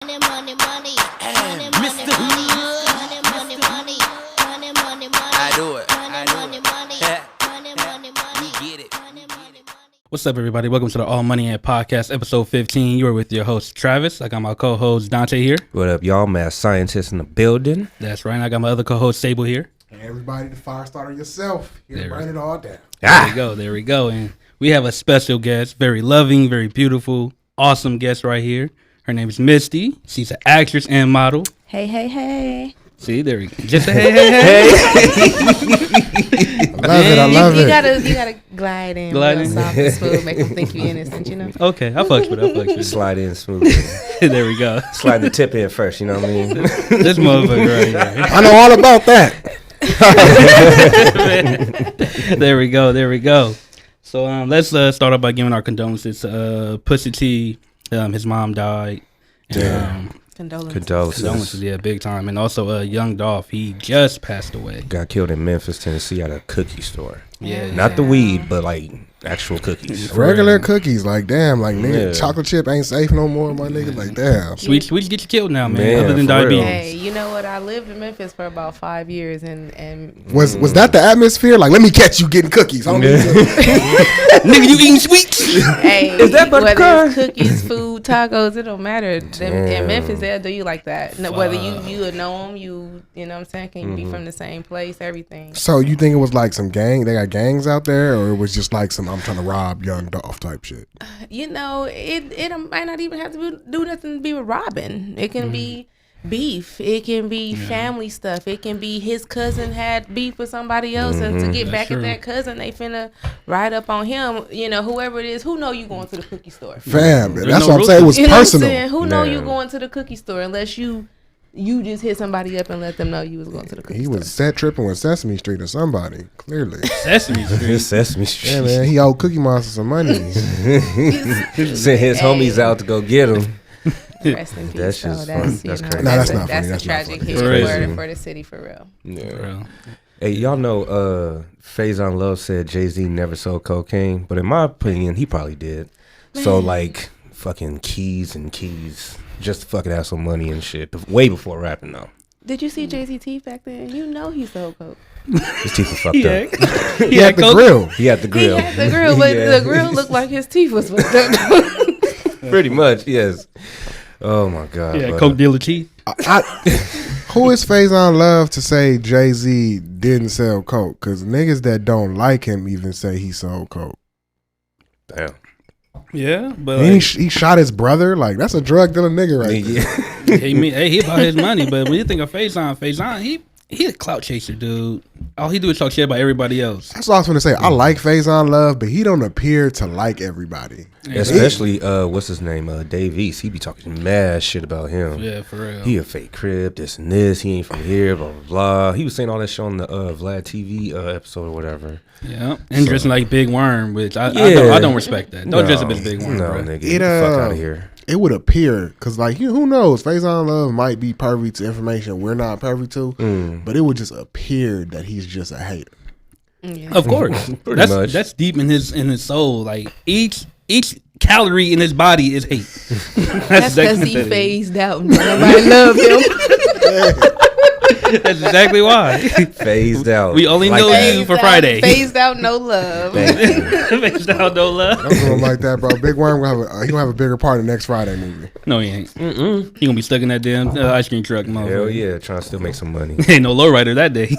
What's up, everybody? Welcome to the All Money and Podcast, episode 15. You are with your host, Travis. I got my co-host, Dante, here. What up, y'all? Math scientists in the building. That's right. I got my other co-host, Sable, here. And everybody, the fire starter yourself. Here to burn it all down. There we go. And we have a special guest, very loving, very beautiful, awesome guest right here. Her name is Misty. She's an actress and model. Hey. See, there we go. Just a hey. I love it. You gotta glide in. Soft and smooth, make them think you're innocent, you know? Okay, I fucks with it. Slide in smooth. There we go. Slide the tip in first, you know what I mean? This motherfucker right here. I know all about that. There we go. So let's start off by giving our condolences to Pusha T. His mom died. And, Condolences, yeah, big time. And also Young Dolph, he just passed away. Got killed in Memphis, Tennessee at a cookie store. Yeah. Not the weed, but like actual cookies. Regular cookies, like damn, like nigga, chocolate chip ain't safe no more, my nigga. Like damn. Sweets get you killed now, man. Other than diabetes. Hey, you know what? I lived in Memphis for about 5 years, and was that the atmosphere? Like, let me catch you getting cookies. Nigga, you eating sweets? Hey, is that whether it's cookies, food, tacos, it don't matter. In Memphis, they'll do you like that. Whether you would know them, you know what I'm saying? Can you be from the same place? Everything. So you think it was like some gang? They got gangs out there, or it was just like some I'm trying to rob Young Dolph type shit? You know, it might not even have to do nothing to be with robbing. It can be beef. It can be family stuff. It can be his cousin had beef with somebody else, and to get back at that cousin, they finna ride up on him. You know, whoever it is, who know you going to the cookie store? Fam, that's what I'm saying. It was personal. Who know you going to the cookie store unless you just hit somebody up and let them know you was going to the cookie store. He was set tripping with Sesame Street or somebody, clearly. Sesame Street. Yeah, man, he owed Cookie Monster some money. Sent his homies out to go get him. Rest in peace. That's just that's crazy. No, that's not funny. That's a tragic hit for the city, for real. Yeah. Hey, y'all know Faison Love said Jay-Z never sold cocaine, but in my opinion, he probably did. So like fucking keys just to fucking have some money and shit. Way before rapping though. Did you see Jay-Z teeth back then? You know he sold coke. His teeth were fucked up. He had the grill. He had the grill, but the grill looked like his teeth was fucked up. Pretty much, yes. Oh my God. Yeah, coke dealer teeth. Who is Faison Love to say Jay-Z didn't sell coke? Because niggas that don't like him even say he sold coke. Damn. Yeah, but he shot his brother. Like, that's a drug dealer nigga right there. He about his money, but when you think of Faison, he a clout chaser, dude. All he do is talk shit about everybody else. That's what I was going to say. I like Faison Love, but he don't appear to like everybody. Yeah. Especially, what's his name? Dave East. He be talking mad shit about him. Yeah, for real. He a fake crib, this and this. He ain't from here, blah, blah, blah. He was saying all that shit on the Vlad TV episode or whatever. Yeah, and dressing like Big Worm, which I don't respect that. Don't dress up as Big Worm. No, bro. nigga, get the fuck out of here. It would appear, because like, who knows? Faison Love might be privy to information we're not privy to, but it would just appear that he's just a hater. Yeah. Of course, that's deep in his soul. Like each calorie in his body is hate. That's because he phased out. Nobody loved him. That's exactly why. Phased out. We only know you for Friday. Phased out, no love. Phased out, no love. Don't do him like that, bro. Big Worm he gonna have a bigger part in next Friday movie. No, he ain't. He gonna be stuck in that damn ice cream truck, motherfucker. Hell yeah, trying to still make some money. Ain't no lowrider that day.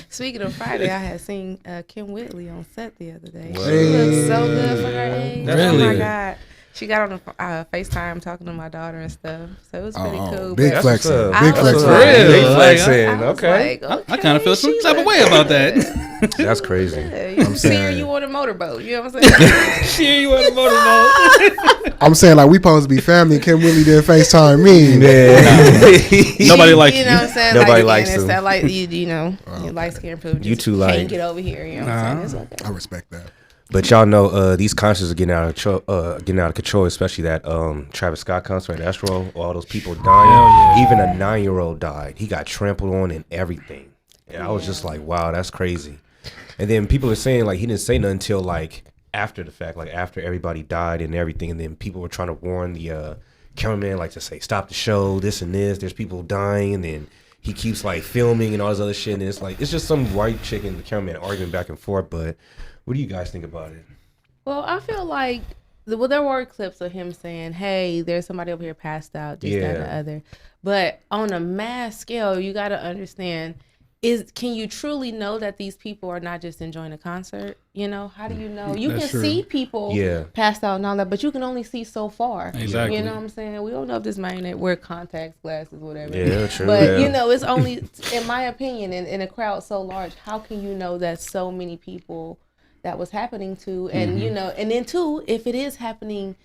Speaking of Friday, I had seen Kim Whitley on set the other day. What? She looks so good for her age. Really? Oh my God. She got on FaceTime talking to my daughter and stuff. So it was pretty cool. Big flexing. Big flexing. Big flexing. Okay. I kind of feel some type of way about that. That's crazy. Yeah, you see her, you on a motorboat. You know what I'm saying? See you on a motorboat. I'm saying, like, we supposed to be family. Kim Whitley didn't FaceTime me. Nobody likes you. You know what I'm saying? Nobody like, likes it's you. that like you know, your light skin privilege. You two can't like. get over here. You know what I'm saying? It's okay. I respect that. But y'all know these concerts are getting out of control, especially that Travis Scott concert at Astro. All those people dying. Even a 9-year-old died. He got trampled on and everything. And I was just like, wow, that's crazy. And then people are saying like he didn't say nothing until like after the fact, like after everybody died and everything. And then people were trying to warn the cameraman like to say, stop the show, this and this. There's people dying, and then he keeps like filming and all this other shit. And it's like it's just some white chick and the cameraman arguing back and forth. But what do you guys think about it? Well, I feel like there were clips of him saying, "Hey, there's somebody over here passed out, this, that, and the other." But on a mass scale, you got to understand. Can you truly know that these people are not just enjoying a concert? You know, how do you know? You can see people passed out and all that, but you can only see so far. Exactly. You know what I'm saying? We don't know if this man wear contacts, glasses, whatever. Yeah, true. But, you know, it's only, in my opinion, in a crowd so large, how can you know that so many people that was happening to? And, you know, and then, too, if it is happening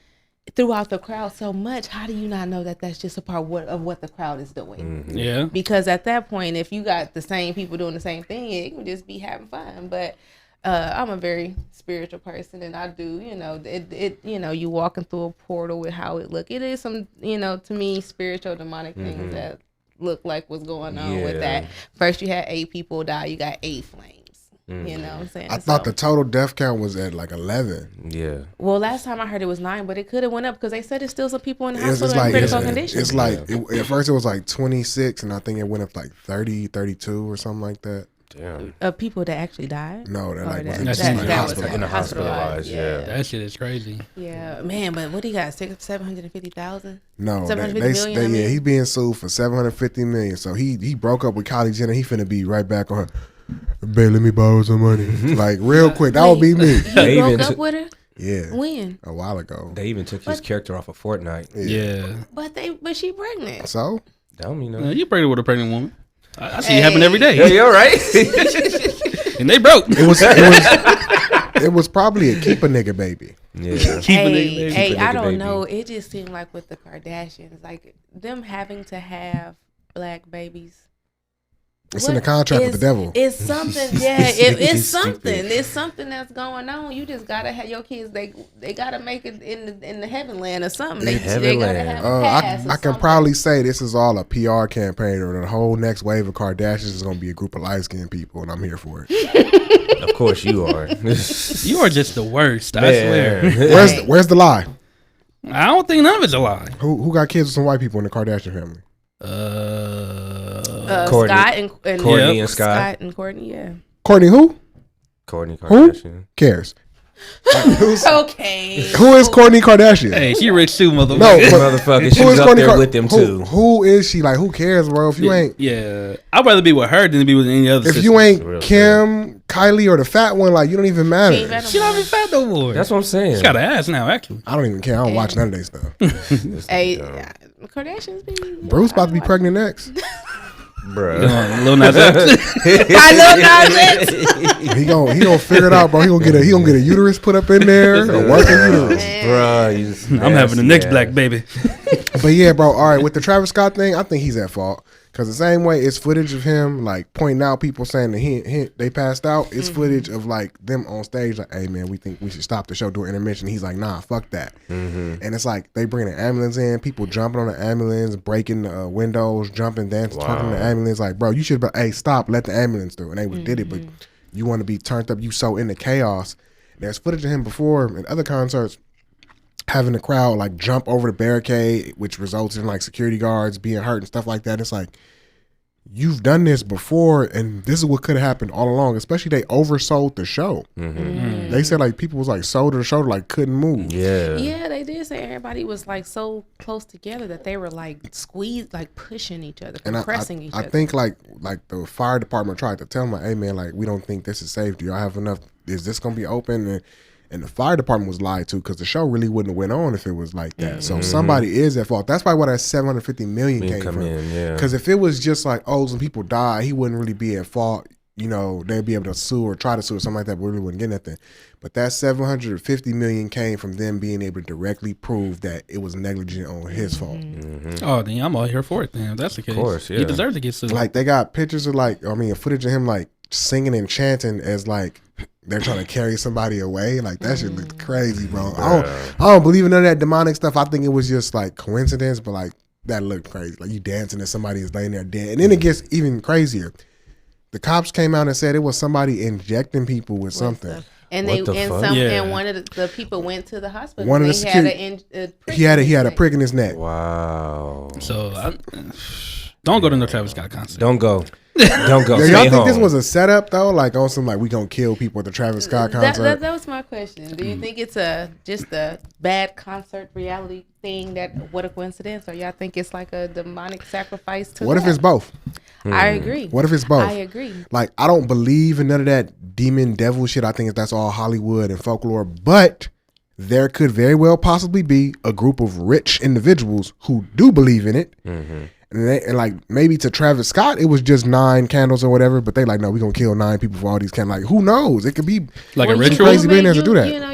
throughout the crowd so much, how do you not know that that's just a part of what the crowd is doing? Yeah. Because at that point, if you got the same people doing the same thing, it can just be having fun. But I'm a very spiritual person, and I do, you know, it you know, you walking through a portal with how it look. It is some, you know, to me, spiritual demonic things that look like what's going on with that. First, you had 8 people die. You got 8 flames. You know what I'm saying? I thought the total death count was at like 11. Yeah. Well, last time I heard it was 9, but it could have went up because they said there's still some people in the hospital in critical condition. It's like, at first it was like 26, and I think it went up like 30, 32 or something like that. Damn. Of people that actually died? No, that like was in the hospitalized. Yeah. That shit is crazy. Yeah, man, but what do you got? 750,000? No, 750 million. Yeah, he being sued for 750 million. So he broke up with Kylie Jenner. He finna be right back on her. Babe, let me borrow some money. Like real quick. That would be me. He broke up with her? Yeah. When? A while ago. They even took his character off of Fortnite. Yeah. But she pregnant. So? That don't mean nothing. You pregnant with a pregnant woman. I see it happen every day. Yeah, you all right? And they broke. It was probably a keep a nigga baby. Yeah. Hey, I don't know. It just seemed like with the Kardashians, like them having to have black babies. It's in the contract with the devil. It's something, it's something. It's something that's going on. You just gotta have your kids. They gotta make it in the heaven land or something. They gotta have a pass. I can probably say this is all a PR campaign, or the whole next wave of Kardashians is gonna be a group of light skinned people, and I'm here for it. Of course you are. You are just the worst. I swear. Where's the lie? I don't think none of it's a lie. Who got kids with some white people in the Kardashian family? Courtney. Scott and Courtney and Scott Scott. and Courtney, yeah. Courtney who? Kourtney Kardashian. Cares? Okay. Who is Kourtney Kardashian? Hey, she rich too, motherfucker. No, motherfucker. She's up there with them too. Who is she? Like, who cares, bro? If you ain't, I'd rather be with her than to be with any other. If you ain't Kim, Kylie, or the fat one, like you don't even matter. She not even fat no more. That's what I'm saying. She got an ass now, actually. I don't even care. I don't watch none of that stuff. Hey, Kardashians be. Bruce about to be pregnant next. Bruh. Lil Nas X. He gonna figure it out, bro. He gonna get a uterus put up in there, a working uterus. Bruh, I'm having the next black baby. But yeah, bro. All right, with the Travis Scott thing, I think he's at fault. Because the same way it's footage of him like pointing out people saying that they passed out. It's footage of like them on stage like, hey man, we think we should stop the show during intermission. He's like, nah, fuck that. And it's like they bring the ambulance in, people jumping on the ambulance, breaking the windows, jumping, dancing, talking to the ambulance. Like, bro, you should be, hey, stop, let the ambulance through. And they did it, but you want to be turned up. You so into chaos. There's footage of him before in other concerts having the crowd like jump over the barricade, which results in like security guards being hurt and stuff like that. It's like, you've done this before, and this is what could have happened all along. Especially they oversold the show. They said like people was like sold to the show, like couldn't move. Yeah, they did say everybody was like so close together that they were like squeezed, like pushing each other, compressing each other. I think like the fire department tried to tell them, like, hey man, like we don't think this is safe. Do y'all have enough? Is this gonna be open? And the fire department was lied to because the show really wouldn't have went on if it was like that. So somebody is at fault. That's probably where that 750 million came from. Because if it was just like, oh, some people died, he wouldn't really be at fault. You know, they'd be able to sue or try to sue or something like that, but we really wouldn't get nothing. But that 750 million came from them being able to directly prove that it was negligent on his fault. Oh, then I'm all here for it. Then if that's the case, of course, he deserves to get sued. Like they got pictures of footage of him like singing and chanting as like they're trying to carry somebody away. Like that shit looked crazy, bro. I don't believe in none of that demonic stuff. I think it was just like coincidence, but like that looked crazy. Like you dancing and somebody is laying there dead. And then it gets even crazier. The cops came out and said it was somebody injecting people with something. And one of the people went to the hospital. One of the security, he had a prick in his neck. Wow. So don't go to no Travis Scott concert. Don't go. Don't go. Y'all think this was a setup though? Like on some we gonna kill people at the Travis Scott concert? That was my question. Do you think it's just a bad concert reality thing? What a coincidence? Or y'all think it's like a demonic sacrifice to? What if it's both? I agree. What if it's both? I agree. Like I don't believe in none of that demon devil shit. I think that's all Hollywood and folklore. But there could very well possibly be a group of rich individuals who do believe in it. Mm-hmm. And like maybe to Travis Scott it was just 9 candles or whatever, but they like, no, we gonna kill 9 people for all these candles. Like who knows? It could be like a ritual. Crazy billionaires to do that. You know,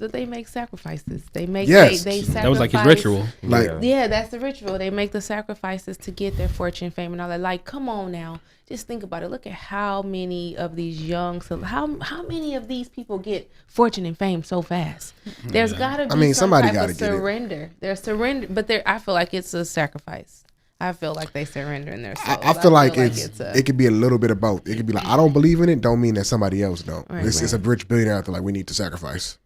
they make sacrifices. They make they sacrifice. That was like his ritual. That's the ritual. They make the sacrifices to get their fortune, fame, and all that. Like, come on now, just think about it. Look at how many of these how many of these people get fortune and fame so fast. There's gotta be somebody type of surrender. There's surrender, but I feel like it's a sacrifice. I feel like they surrender in their souls. I feel like it could be a little bit of both. It could be like, I don't believe in it, don't mean that somebody else don't. Right, it's a rich billionaire out there like, we need to sacrifice.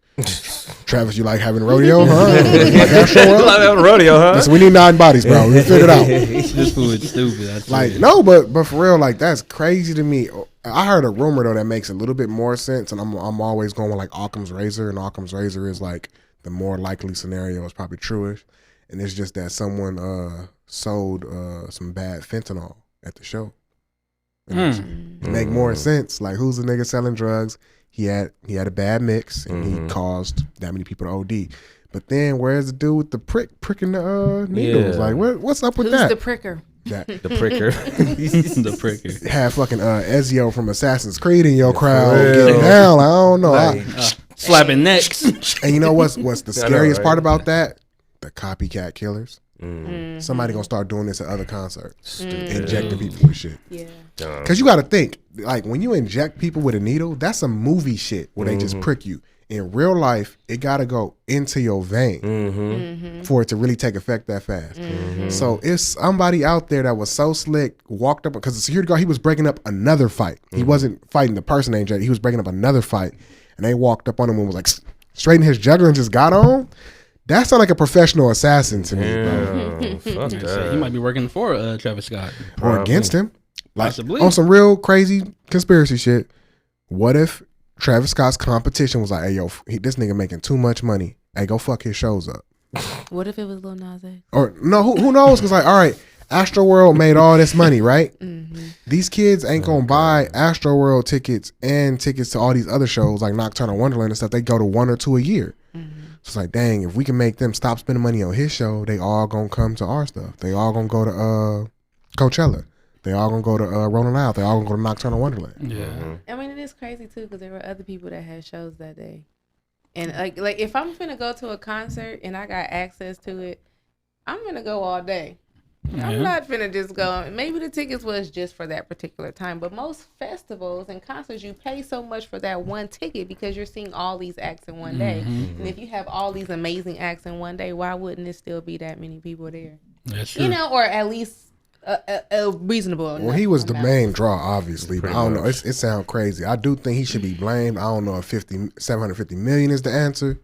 Travis, you like having a rodeo, huh? Like having a rodeo, huh? Listen, we need 9 bodies, bro. We figured it out. This fool is stupid. Like, no, but for real, like that's crazy to me. I heard a rumor though that makes a little bit more sense, and I'm always going with like Occam's razor, and Occam's razor is like the more likely scenario is probably truish, and it's just that someone sold some bad fentanyl at the show. It make more sense. Like, who's the nigga selling drugs? He had a bad mix, and he caused that many people to OD. But then, where's the dude with the pricking the needles? Like, what's up with who's that? The pricker. The pricker. The pricker. Have fucking Ezio from Assassin's Creed in your crowd getting down. I don't know. Slapping necks. And you know what's the scariest part about that? The copycat killers. Somebody gonna start doing this at other concerts, injecting people with shit. Yeah, because you got to think, like when you inject people with a needle, that's some movie shit where they just prick you. In real life, it got to go into your vein for it to really take effect that fast. So it's somebody out there that was so slick, walked up because the security guard, he was breaking up another fight. He wasn't fighting the person they injected. He was breaking up another fight, and they walked up on him and was like straightened his jugular and just got on. That sounds like a professional assassin to me, bro. Fuck that. He might be working for Travis Scott. Or against him. Like, possibly. On some real crazy conspiracy shit. What if Travis Scott's competition was like, hey, yo, this nigga making too much money. Hey, go fuck his shows up. What if it was Lil Nas X? Or, no, who knows? Because, like, all right, Astroworld made all this money, right? These kids ain't going to buy Astroworld tickets and tickets to all these other shows like Nocturnal Wonderland and stuff. They go to 1 or 2 a year. So it's like, dang, if we can make them stop spending money on his show, they all gonna come to our stuff. They all gonna go to Coachella. They all gonna go to Rolling Loud. They all gonna go to Nocturnal Wonderland. Yeah. I mean, it is crazy too because there were other people that had shows that day, and like if I'm finna go to a concert and I got access to it, I'm gonna go all day. I'm not finna just go. Maybe the tickets was just for that particular time, but most festivals and concerts, you pay so much for that one ticket because you're seeing all these acts in one day. And if you have all these amazing acts in one day, why wouldn't it still be that many people there? That's true. You know, or at least a reasonable. Well, he was the main draw, obviously, but I don't know. It sounds crazy. I do think he should be blamed. I don't know if 750 million is the answer,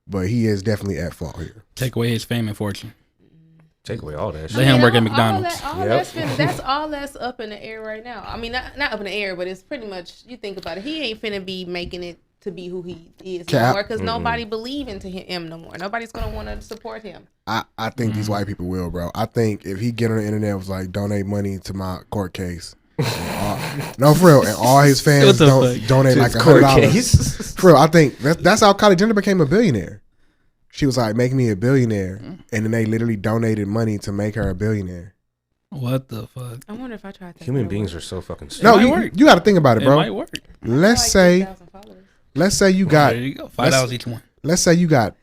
but he is definitely at fault here. Take away his fame and fortune. Take away all that shit. Let him work at McDonald's. That's all that's up in the air right now. I mean, not up in the air, but it's pretty much, you think about it, he ain't finna be making it to be who he is no more because nobody believe into him no more. Nobody's gonna want to support him. I think these white people will, bro. I think if he get on the internet and was like, donate money to my court case. No, for real. And all his fans donate like $100. For real, I think that's how Kylie Jenner became a billionaire. She was like, make me a billionaire. And then they literally donated money to make her a billionaire. What the fuck? I wonder if I tried that. Human beings are so fucking stupid. No, you got to think about it, bro. It might work. Let's say you got... There you go. $5 each one. Let's say you got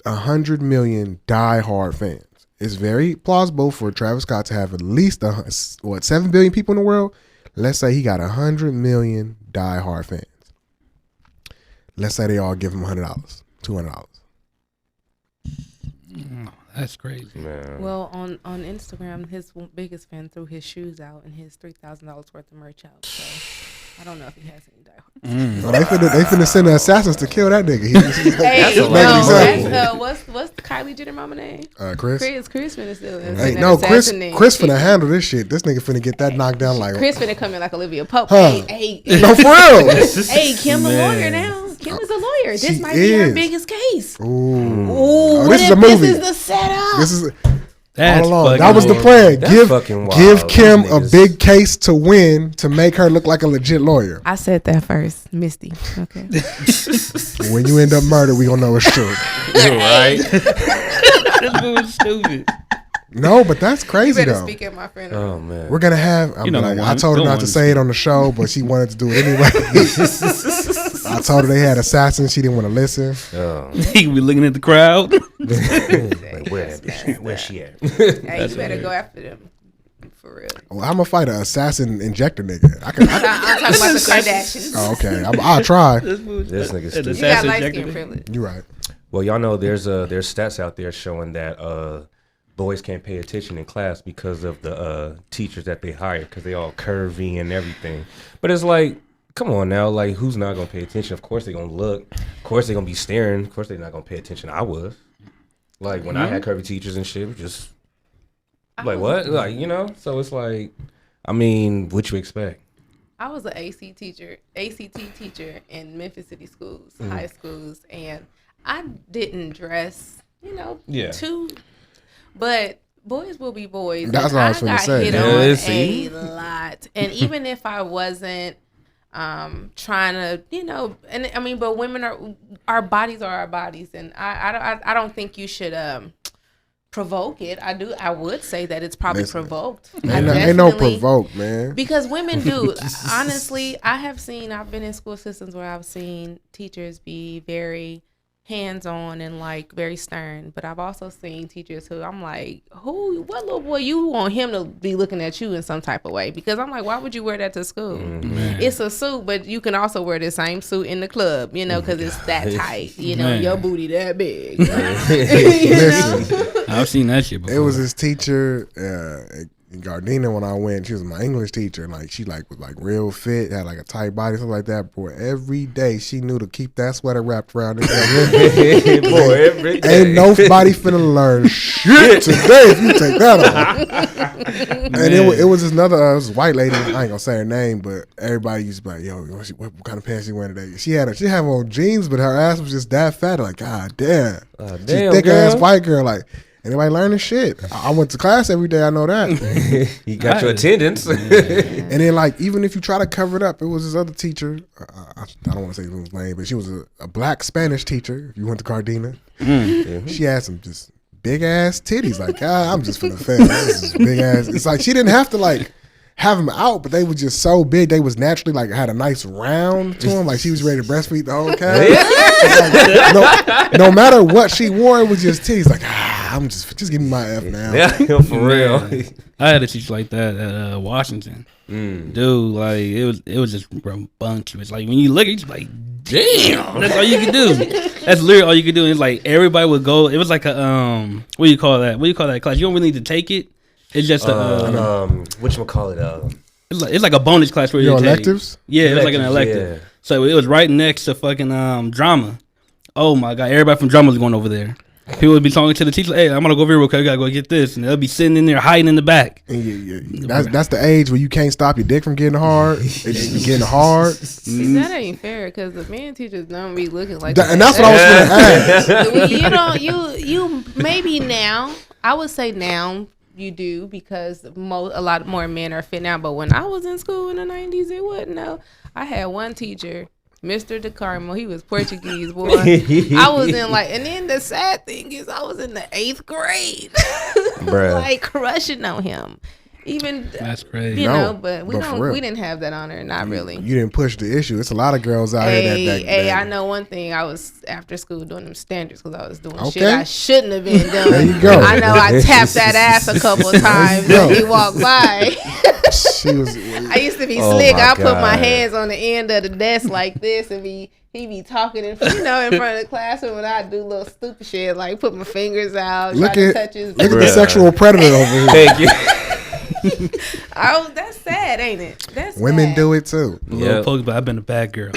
100 million diehard fans. It's very plausible for Travis Scott to have at least 7 billion people in the world. Let's say he got 100 million diehard fans. Let's say they all give him $100, $200. That's crazy. Man. Well, on Instagram, his biggest fan threw his shoes out and his $3,000 worth of merch out. So I don't know if he has any diehard. Oh, they finna send the assassins to kill that nigga. What's Kylie Jenner mama name? Chris finna still. Hey, no, Chris finna handle this shit. This nigga finna get that knocked down like. Chris finna come in like Olivia Pope. Huh. Hey, no, for real. Hey, Kim a lawyer now. Kim is a lawyer. This might be her biggest case. Ooh, this is a movie. This is the setup. This is. That's all along. That was the plan. Give Kim a big case to win to make her look like a legit lawyer. I said that first, Misty. Okay. When you end up murdered, we gonna know it's true. You're right. This movie's stupid. No, but that's crazy you better though. Speak at my friend. Oh man, we're gonna have. I told her not to say it on the show, but she wanted to do it anyway. I told her they had assassins. She didn't want to listen. He be looking at the crowd. Like, where's she at? Hey, you better go after them. For real. Well, I'm gonna fight an assassin injector nigga. I'm talking about the Kardashians. Oh, okay. I'll try. This nigga's stupid. You got light skin privilege. You're right. Well, y'all know there's stats out there showing that boys can't pay attention in class because of the teachers that they hire because they all curvy and everything. But it's like, come on now, like who's not gonna pay attention? Of course they're gonna look. Of course they're gonna be staring. Of course they're not gonna pay attention. I was. Like when I had curvy teachers and shit, just like what? Like, you know? So it's like, I mean, what you expect? I was an ACT teacher in Memphis City schools, high schools, and I didn't dress, too. But boys will be boys. That's what I was going to say. Hit on a lot, and even if I wasn't trying to, and I mean, but women our bodies are our bodies, and I don't think you should provoke it. I would say that it's probably provoked. Ain't no provoke, man. Because women do. Honestly, I've been in school systems where I've seen teachers be very hands-on and like very stern, but I've also seen teachers who I'm like, what little boy you want him to be looking at you in some type of way? Because I'm like, why would you wear that to school? It's a suit, but you can also wear the same suit in the club, because it's that tight, your booty that big. I've seen that shit before. It was this teacher in Gardena when I went. She was my English teacher, and like she was like real fit, had like a tight body, something like that. Boy, every day she knew to keep that sweater wrapped around his head. Boy, every day. Ain't nobody finna learn shit today if you take that off. And it was another white lady. I ain't gonna say her name, but everybody used to be like, "Yo, what kind of pants she wearing today?" She had on jeans, but her ass was just that fat. Like, God damn, she's thick ass white girl, like. Anybody learning shit? I went to class every day. I know that. You got your attendance. And then, like, even if you try to cover it up, it was this other teacher. I don't want to say his name, but she was a black Spanish teacher. If you went to Gardena, she had some just big ass titties. Like, I'm just finna fail. This is big ass. It's like she didn't have to like have them out, but they were just so big. They was naturally like had a nice round to them. Like she was ready to breastfeed the whole class. Like, no matter what she wore, it was just titties. Like, I'm just give me my F now. Yeah, for real. I had a teacher like that at Washington. Dude, like it was just rambunctious. Like when you look, you just like, damn, that's all you can do. That's literally all you can do. It's like everybody would go. It was like a what do you call that? What do you call that class? You don't really need to take it. It's just whatchamacallit? It's like a bonus class for your electives. Yeah, it was like an elective. Yeah. So it was right next to fucking drama. Oh my god, everybody from drama was going over there. People would be talking to the teacher, "Hey, I'm gonna go over here real quick. I gotta go get this," and they'll be sitting in there hiding in the back. That's the age where you can't stop your dick from getting hard. It's getting hard. See, that ain't fair because the men teachers don't be looking like that. And that's what I was gonna ask. You maybe now. I would say now. You do because a lot more men are fit now. But when I was in school in the 90s, it wasn't. No, I had one teacher, Mr. DeCarmo. He was Portuguese, boy. I was in and then the sad thing is I was in the 8th grade, like crushing on him. Even that's crazy, but we didn't have that honor, not really. You didn't push the issue. It's a lot of girls out here that I know one thing. I was after school doing them standards because I was doing shit I shouldn't have been doing. There you go. I know I tapped that ass a couple of times when he walked by. I used to be slick. I put my hands on the end of the desk like this and he be talking in front of the classroom and I do little stupid shit like put my fingers out, try to touch his. Look at the sexual predator over here. Thank you. Oh, that's sad, ain't it? That's Women sad. do it too. Little pokes, but I've been a bad girl.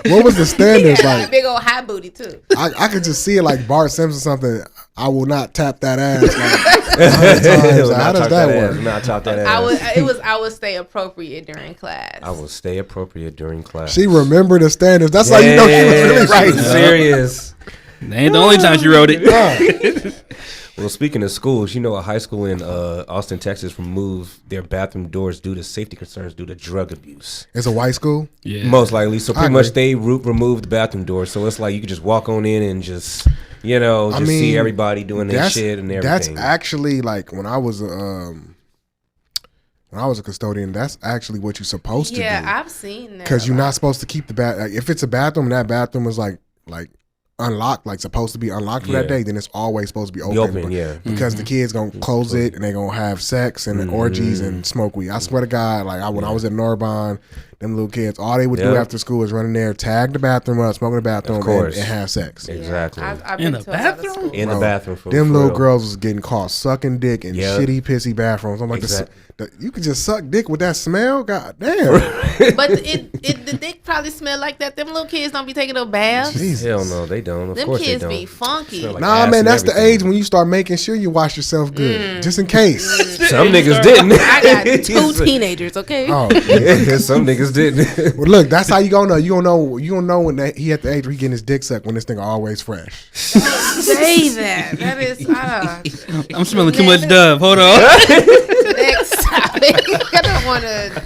What was the standards like? Big old high booty too. I could just see it like Bart Simpson something. I will not tap that ass. Like, 100 times. How does that work? Not chop that ass. I would stay appropriate during class. I will stay appropriate during class. She remembered the standards. That's how you know she was really right. right. Serious. That ain't the only time she wrote it. Well, speaking of schools, you know, a high school in Austin, Texas removed their bathroom doors due to safety concerns due to drug abuse. It's a white school? Yeah. Most likely. So pretty much they removed the bathroom doors. So it's like you could just walk on in and just, you know, see everybody doing their shit and everything. That's actually like when I was a custodian, that's actually what you're supposed to do. Yeah, I've seen that. Because you're not supposed to keep the bath. If it's a bathroom and that bathroom is like unlocked, like supposed to be unlocked for that day, then it's always supposed to be open. Because the kids gonna close it and they gonna have sex and orgies and smoke weed. I swear to God, like when I was at Norbonne, them little kids, all they would do after school is run in there, tag the bathroom up, smoke in the bathroom, and have sex. Exactly. I've In been the to a lot of bathroom? schools. In the bathroom. Them little girls was getting caught sucking dick in shitty, pissy bathrooms. I'm like, you could just suck dick with that smell? God damn. But the dick probably smell like that. Them little kids don't be taking no baths. Jesus. Hell no, they don't. Of Them course kids they don't. be funky. Like Nah, man, that's the age when you start making sure you wash yourself good, just in case. Some niggas didn't. I got 2 teenagers, okay? Oh, some niggas didn't. well, look, that's how you gonna know. You gonna know when he at the age where he getting his dick sucked when this nigga always fresh. Say that. That is. I'm smelling too much Dove. Hold on. Next topic. I don't want to.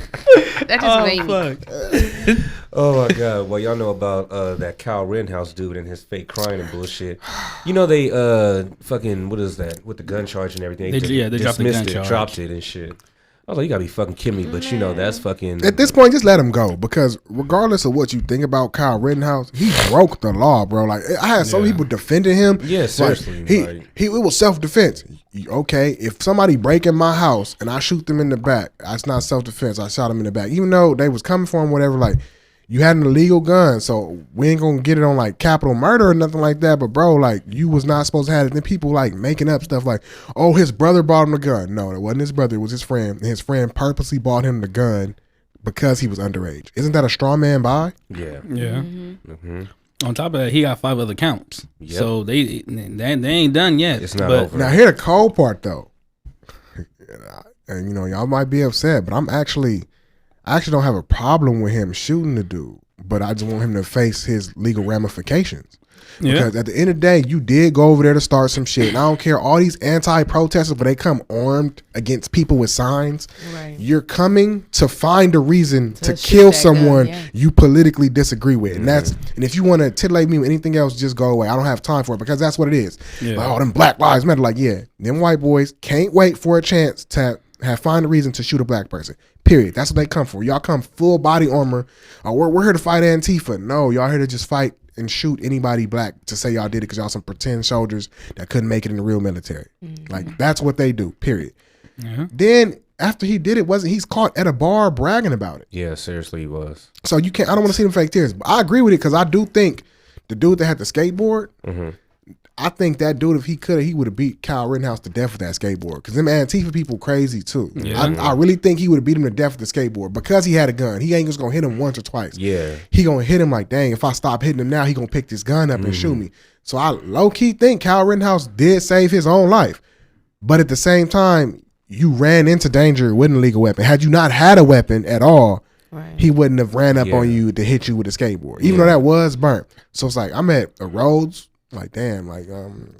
That just made me. Oh my God! Well, y'all know about that Kyle Rittenhouse dude and his fake crying and bullshit. You know they fucking what is that with the gun charge and everything? They dropped the gun charge. Dropped it and shit. I was like, you gotta be fucking kidding me, but you know that's fucking. At this point, just let him go because regardless of what you think about Kyle Rittenhouse, he broke the law, bro. Like I had some people defending him. Yeah, seriously. Like, it was self defense. Okay, if somebody break in my house and I shoot them in the back, that's not self defense. I shot them in the back, even though they was coming for him, whatever. Like you had an illegal gun, so we ain't gonna get it on like capital murder or nothing like that. But bro, like you was not supposed to have it. Then people like making up stuff like, oh, his brother bought him the gun. No, it wasn't his brother. It was his friend. And his friend purposely bought him the gun because he was underage. Isn't that a straw man buy? Yeah. Yeah. Mm-hmm. On top of that, he got 5 other counts. Yep. So they ain't done yet. It's not over. Now here the cold part though, and you know y'all might be upset, but I actually don't have a problem with him shooting the dude, but I just want him to face his legal ramifications. Because at the end of the day, you did go over there to start some shit. And I don't care, all these anti-protesters, but they come armed against people with signs. Right. You're coming to find a reason to kill someone you politically disagree with. And and if you want to titillate me with anything else, just go away. I don't have time for it because that's what it is. Yeah. Like, oh, them Black Lives Matter. Like, yeah, them white boys can't wait for a chance to find a reason to shoot a black person. Period. That's what they come for. Y'all come full body armor. Oh, we're here to fight Antifa. No, y'all here to just fight and shoot anybody black to say y'all did it because y'all some pretend soldiers that couldn't make it in the real military. Mm-hmm. Like that's what they do. Period. Mm-hmm. Then after he did it, he's caught at a bar bragging about it. Yeah, seriously, he was. So you can't. I don't want to see them fake tears. But I agree with it because I do think the dude that had the skateboard. Mm-hmm. I think that dude, if he could, he would have beat Kyle Rittenhouse to death with that skateboard. Because them Antifa people crazy too. Yeah. I really think he would have beat him to death with the skateboard because he had a gun. He ain't just gonna hit him once or twice. Yeah, he gonna hit him like, dang, if I stop hitting him now, he gonna pick this gun up and shoot me. So I low key think Kyle Rittenhouse did save his own life, but at the same time, you ran into danger with an illegal weapon. Had you not had a weapon at all, he wouldn't have ran up on you to hit you with a skateboard, even though that was burnt. So it's like I'm at a Rhodes. Like, damn, like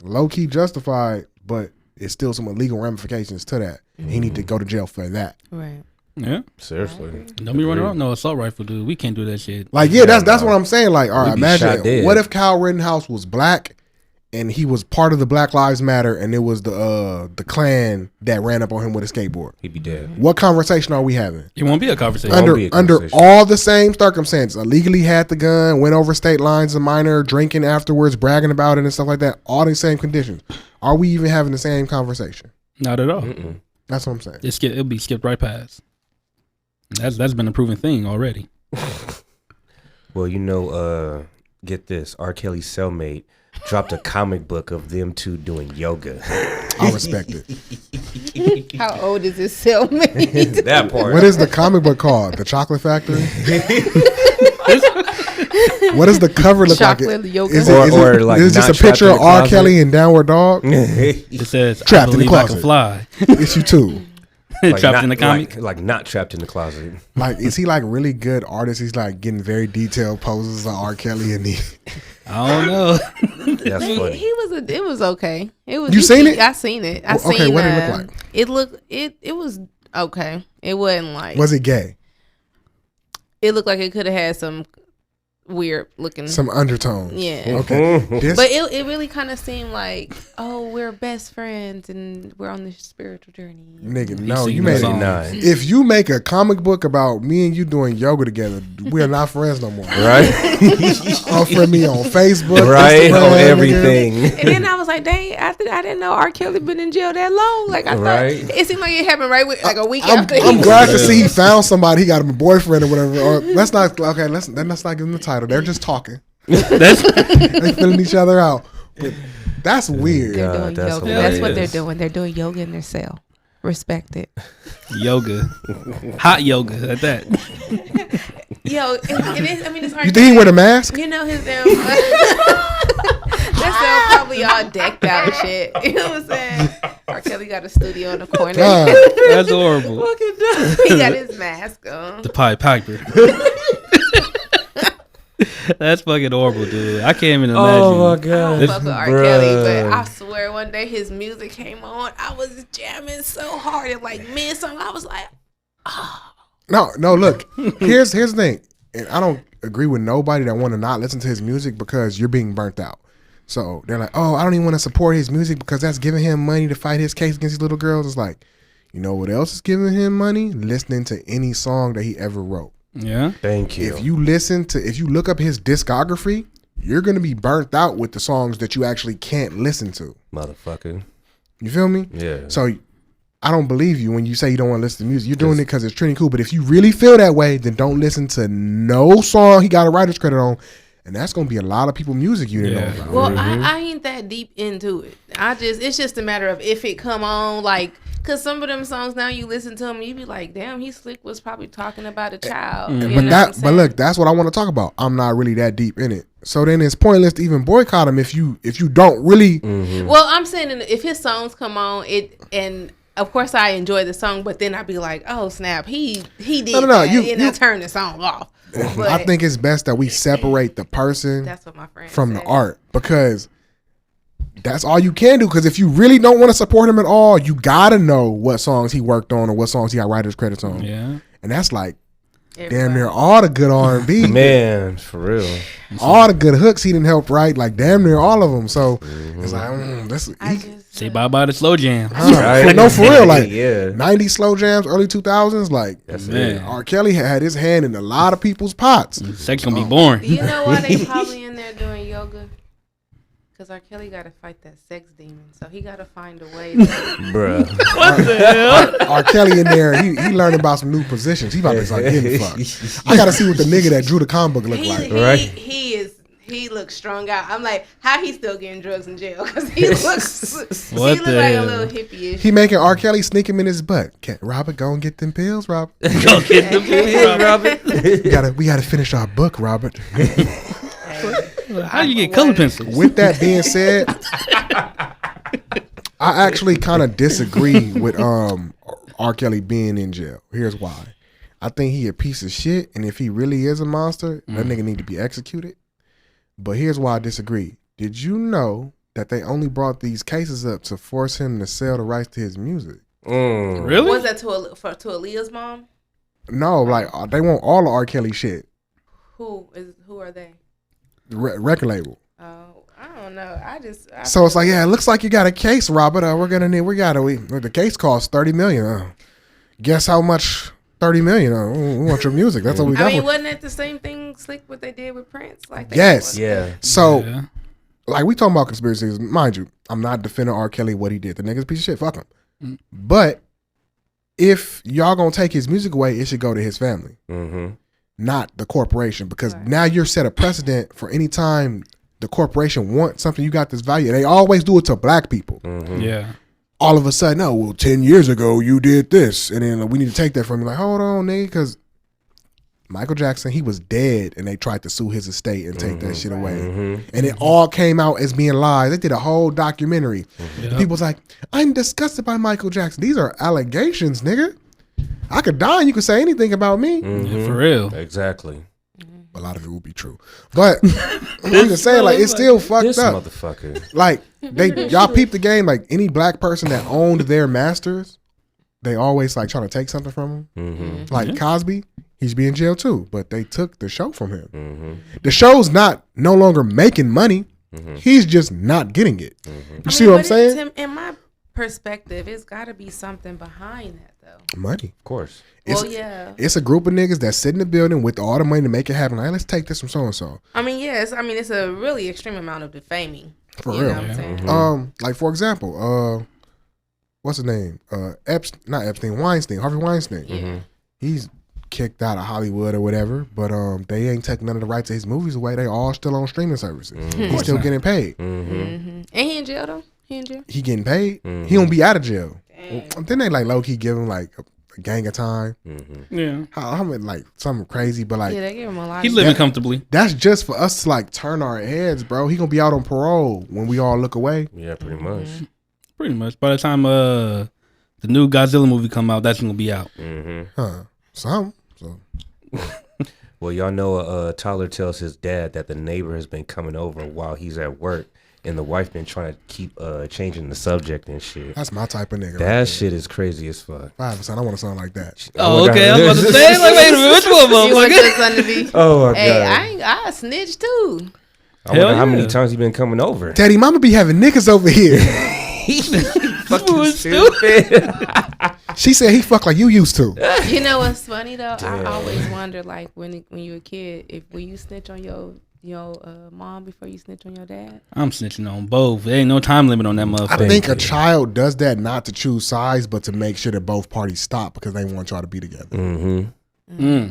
low-key justified, but it's still some illegal ramifications to that. He need to go to jail for that. Right. Yeah. Seriously. Don't be running around no assault rifle, dude. We can't do that shit. Like, yeah, that's what I'm saying. Like, all right, imagine what if Kyle Rittenhouse was black and he was part of the Black Lives Matter and it was the Klan that ran up on him with a skateboard. He'd be dead. What conversation are we having? It won't be a conversation. Under all the same circumstances. Illegally had the gun, went over state lines, a minor, drinking afterwards, bragging about it and stuff like that. All the same conditions. Are we even having the same conversation? Not at all. That's what I'm saying. It'll be skipped right past. That's been a proven thing already. Well, you know, get this. R.Kelly's cellmate dropped a comic book of them two doing yoga. I respect it. How old is this cellmate? That part. What is the comic book called? The Chocolate Factory? What does the cover look Chocolate like? yogurt. Is it just a picture of R. Kelly and Downward Dog? It says, Trapped I in the believe I can closet. fly. Issue 2. Trapped in the comic. Like not trapped in the closet. Like, is he like really good artist? He's like getting very detailed poses of R. Kelly and he. I don't know. That's funny. It was okay. It was. You seen it? I seen it. Okay, what did it look like? It was okay. It wasn't like. Was it gay? It looked like it could have had some weird looking. Some undertones. Yeah. Okay. But it really kind of seemed like, oh, we're best friends and we're on this spiritual journey. Nigga, no, seen you the made song. it. If you make a comic book about me and you doing yoga together, we are not friends no more. Right? Unfriend me on Facebook, Right? Instagram, On nigga. everything. And then I was like, dang, I didn't know R. Kelly been in jail that long. Like I Right. thought it seemed like it happened right with like a week I'm after. glad to see he found somebody. He got him a boyfriend or whatever. Or let's not give him the title. They're just talking. That's They filling each other out. But that's weird. They're God, doing that's yoga. hilarious. That's what they're doing. They're doing yoga in their cell. Respect it. yoga. Hot yoga at that. Yo, it is. I mean, it's R. You think he wear a mask? You know his damn. That cell probably all decked out and shit. You know what I'm saying? R. Kelly got a studio in the corner. God. That's horrible. He got his mask on. The Pied Piper. That's fucking horrible, dude. I can't even imagine. Oh my I god. don't fuck with R. Kelly, but I swear one day his music came on. I was jamming so hard and like mid song. I was like, No, look. Here's the thing. And I don't agree with nobody that want to not listen to his music because you're being burnt out. So they're like, oh, I don't even want to support his music because that's giving him money to fight his case against these little girls. It's like, you know what else is giving him money? Listening to any song that he ever wrote. Yeah. Thank you. If you look up his discography, you're going to be burnt out with the songs that you actually can't listen to. Motherfucker. You feel me? Yeah. So I don't believe you when you say you don't want to listen to music. You're doing it because it's trending cool. But if you really feel that way, then don't listen to no song he got a writer's credit on. And that's going to be a lot of people music you didn't know about. well, I ain't that deep into it. It's just a matter of if it come on, like, because some of them songs now you listen to them, you be like, damn, he slick was probably talking about a child. But look, that's what I want to talk about. I'm not really that deep in it. So then it's pointless to even boycott him if you don't really. Well, I'm saying if his songs come on, and of course I enjoy the song, but then I'd be like, oh snap, he did No, that, you I turn the song off. But I think it's best that we separate the person that's what my friend from said. the art because that's all you can do. Because if you really don't want to support him at all, you gotta know what songs he worked on or what songs he got writers credits on. Yeah. And that's like Everybody. damn near all the good R&B, Man, for real. all the good hooks he didn't help write, like damn near all of them. So it's like Say bye-bye to slow jam. Right. no, for real, like Yeah. 90s slow jams, early 2000s, like That's Man. it. R. Kelly had his hand in a lot of people's pots. Sex gonna be boring. You know why they probably in there doing yoga? Because R. Kelly got to fight that sex demon, so he got to find a way. Bruh. R. Kelly in there, he learned about some new positions. He about to start getting fucked. I gotta see what the nigga that drew the comic book look like. Right. He looks strong out. I'm like, how he still getting drugs in jail? Because he looks What he look the like hell? a little hippie-ish. He making R. Kelly sneak him in his butt. Can't Robert go and get them pills, Robert? Go get the pills, Robert. We gotta finish our book, Robert. How you get color pencils? With that being said, I actually kind of disagree with R. Kelly being in jail. Here's why. I think he a piece of shit, and if he really is a monster, that nigga need to be executed. But here's why I disagree. Did you know that they only brought these cases up to force him to sell the rights to his music? Really? Was that to Aaliyah's mom? No, like they want all the R. Kelly shit. Who are they? The record label. Oh, I don't know. So it's like, yeah, it looks like you got a case, Robert. The case costs $30 million. Guess how much? $30 million. We want your music. That's what we got. I mean, wasn't that the same thing, Slick, what they did with Prince? Like, Yes. Yeah. So, Yeah. like, we talking about conspiracies. Mind you, I'm not defending R. Kelly, what he did. The nigga's a piece of shit. Fuck him. But if y'all gonna take his music away, it should go to his family, not the corporation. Because now you're set a precedent for any time the corporation wants something you got this value. They always do it to black people. Yeah. all of a sudden, oh, well, 10 years ago you did this, and then we need to take that from you. Like, hold on, nigga, because Michael Jackson, he was dead, and they tried to sue his estate and take that shit away. And it all came out as being lies. They did a whole documentary. And people's like, I'm disgusted by Michael Jackson. These are allegations, nigga. I could die and you could say anything about me. For real. Exactly. A lot of it will be true. But I'm just saying, like, it's still fucked This up. motherfucker. Like, y'all peep the game, like, any black person that owned their masters, they always, like, trying to take something from them. Like, Cosby, he's be in jail, too. But they took the show from him. The show's no longer making money. He's just not getting it. You see what I'm saying? In my perspective, it's got to be something behind that, though. Money. Of course. It's a group of niggas that sit in the building with all the money to make it happen. Like, let's take this from so-and-so. I mean, yes. I mean, it's a really extreme amount of defaming. For you real. Know what I'm saying? Like, for example, what's his name? Not Epstein, Weinstein, Harvey Weinstein. He's kicked out of Hollywood or whatever, but they ain't taking none of the rights to his movies away. They all still on streaming services. He's still getting paid. And he in jail, though? He getting paid? He don't be out of jail. Then they, like, low-key give him, like, a gang of time. Yeah. How like something crazy, but like, yeah, they give him a lot. He's living comfortably. That's just for us to, like, turn our heads, bro. He gonna be out on parole when we all look away. Yeah, pretty much. Pretty much. By the time the new Godzilla movie come out, that's gonna be out. So Well, y'all know Tyler tells his dad that the neighbor has been coming over while he's at work, and the wife been trying to keep changing the subject and shit. That's my type of nigga. That shit is crazy as fuck. 5%. I want to sound like that. Oh, okay. I was about to say, like, wait a minute, which one, You want motherfucker? your son to be? Oh my Hey, god! I snitch too. I wonder how many yeah. times he been coming over. Daddy, mama be having niggas over here. Fucking stupid. She said he fuck like you used to. You know what's funny though? Damn. I always wonder, like, when you were a kid, will you snitch on your mom before you snitch on your dad? I'm snitching on both. There ain't no time limit on that motherfucker. I think a child does that not to choose sides, but to make sure that both parties stop because they want y'all to be together.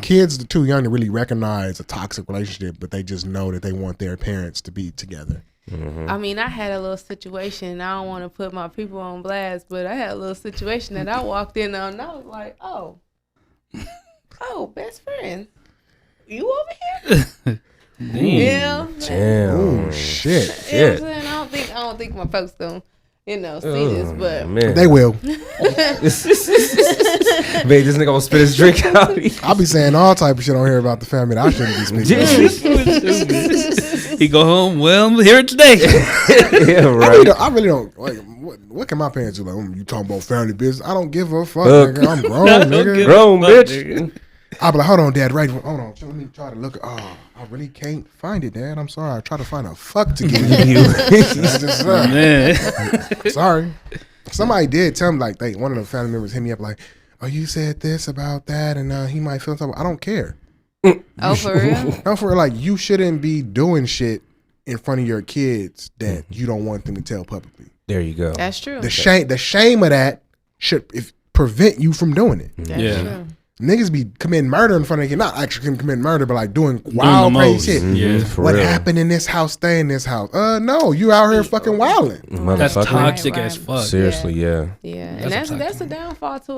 Kids are too young to really recognize a toxic relationship, but they just know that they want their parents to be together. I mean, I had a little situation. I don't want to put my people on blast, but I had a little situation that I walked in on, and I was like, oh, best friend, you over here? Yeah. Damn. Oh shit. You know what I'm saying? I don't think my folks gonna, see this, but Man. They will. Man, this nigga gonna spit his drink out. I'll be saying all type of shit on here about the family that I shouldn't be speaking. He go home. Well, I'm here today. Yeah, right. I really don't. Like, what can my parents do? Like, you talking about family business? I don't give a fuck, nigga. I'm grown, nigga. Grown, bitch. I'll be like, hold on, Dad. Right, hold on. Let me try to look. Oh, I really can't find it, Dad. I'm sorry. I try to find a fuck to give you. Man. Sorry. Somebody did tell me, like, one of the family members hit me up like, oh, you said this about that, and he might feel something. I don't care. oh, for real? No, for real, like, you shouldn't be doing shit in front of your kids that you don't want them to tell publicly. There you go. That's true. The shame of that should prevent you from doing it. That's true. Niggas be committing murder in front of you. Not actually committing murder, but like doing wild, crazy shit. Yeah, for what real. happened in this house, stay in this house. No, you out here fucking wilding. That's Motherfucker. toxic Right. as fuck. Seriously, yeah. Yeah, That's and a that's a downfall to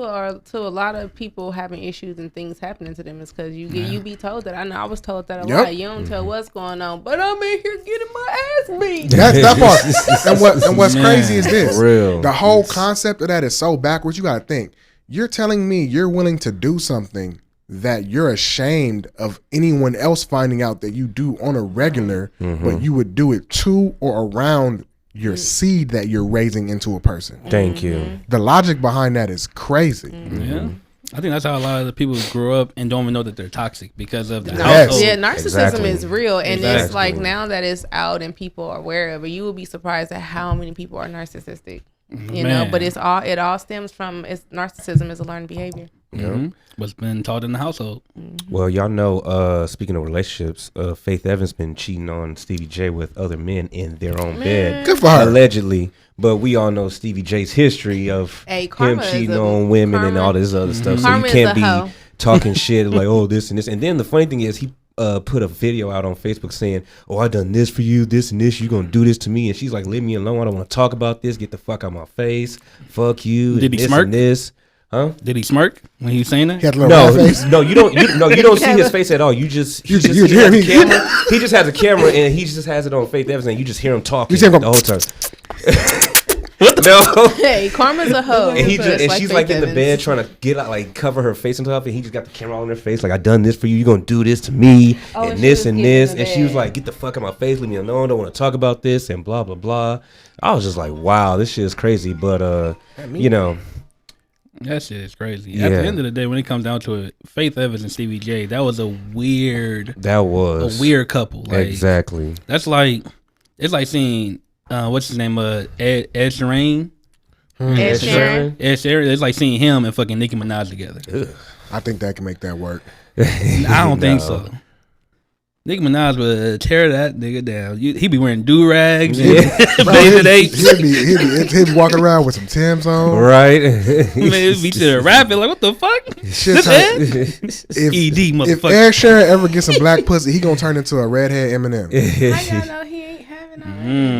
a lot of people having issues and things happening to them is because you be told that. I know I was told that a Yep. lot. You don't tell what's going on, but I'm in here getting my ass beat. That's that part. and what's crazy is this. For real. The whole concept of that is so backwards. You got to think. You're telling me you're willing to do something that you're ashamed of anyone else finding out that you do on a regular, but you would do it to or around your seed that you're raising into a person. Thank you. The logic behind that is crazy. Yeah. I think that's how a lot of the people grow up and don't even know that they're toxic because of the Yes. household. Yeah, narcissism Exactly. is real, and it's Exactly. like now that it's out and people are aware of it, you will be surprised at how many people are narcissistic. You know, Man. but it all stems from narcissism is a learned behavior. What's been taught in the household. Well, y'all know, speaking of relationships, Faith Evans been cheating on Stevie J with other men in their own bed. Good for her. Allegedly. But we all know Stevie J's history of Hey, him karma is cheating a- on women and karma- all this other stuff. So Karma you is can't a hoe. be talking shit like, oh, this and this. And then the funny thing is he put a video out on Facebook saying, "Oh, I done this for you, this and this. You gonna do this to me?" And she's like, "Leave me alone. I don't want to talk about this. Get the fuck out of my face. Fuck you." Did and he this smirk? And this, huh? Did he smirk when he was saying that? He had a little red face. No, you don't. You don't see his face at all. You just he just has a camera. He just has a camera and he just has it on Faith Evans, and you just hear him talking the whole time. What the no? Hey, Karma's a hoe. And she's like in the bed trying to get out, like cover her face and stuff, and he just got the camera all in her face, like, "I done this for you. You gonna do this to me and this and this." And she was like, "Get the fuck out of my face. Leave me alone. Don't want to talk about this." And blah blah blah. I was just like, "Wow, this shit is crazy." But you know. That shit is crazy. At the end of the day, when it comes down to it, Faith Evans and Stevie J, that was a weird couple. Like, exactly. That's like, it's like seeing what's his name, Ed Sheeran. Ed Sheeran. It's like seeing him and fucking Nicki Minaj together. Ugh. I think that can make that work. I don't think so. Nicki Minaj would tear that nigga down. He be wearing do-rags. He'd be walking around with some Timbs on. Right. Man, be to the rapping like, what the fuck? Shit, ED motherfucker. If Ed Sheeran ever gets some black pussy, he gonna turn into a redhead Eminem. How y'all know he ain't having all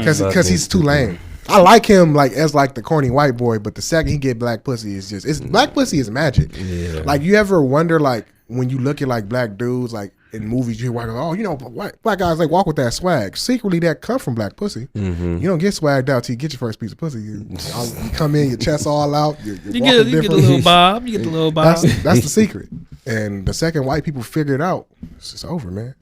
that? Because he's too lame. I like him as the corny white boy, but the second he get black pussy is just black pussy is magic. Yeah. Like, you ever wonder, like, when you look at like black dudes, like in movies, you hear, "Oh, you know, black guys like walk with that swag." Secretly, that come from black pussy. Mm-hmm. You don't get swagged out till you get your first piece of pussy. You come in, your chest all out. You get a little bob. You get the little bob. That's the secret. And the second white people figure it out, it's just over, man.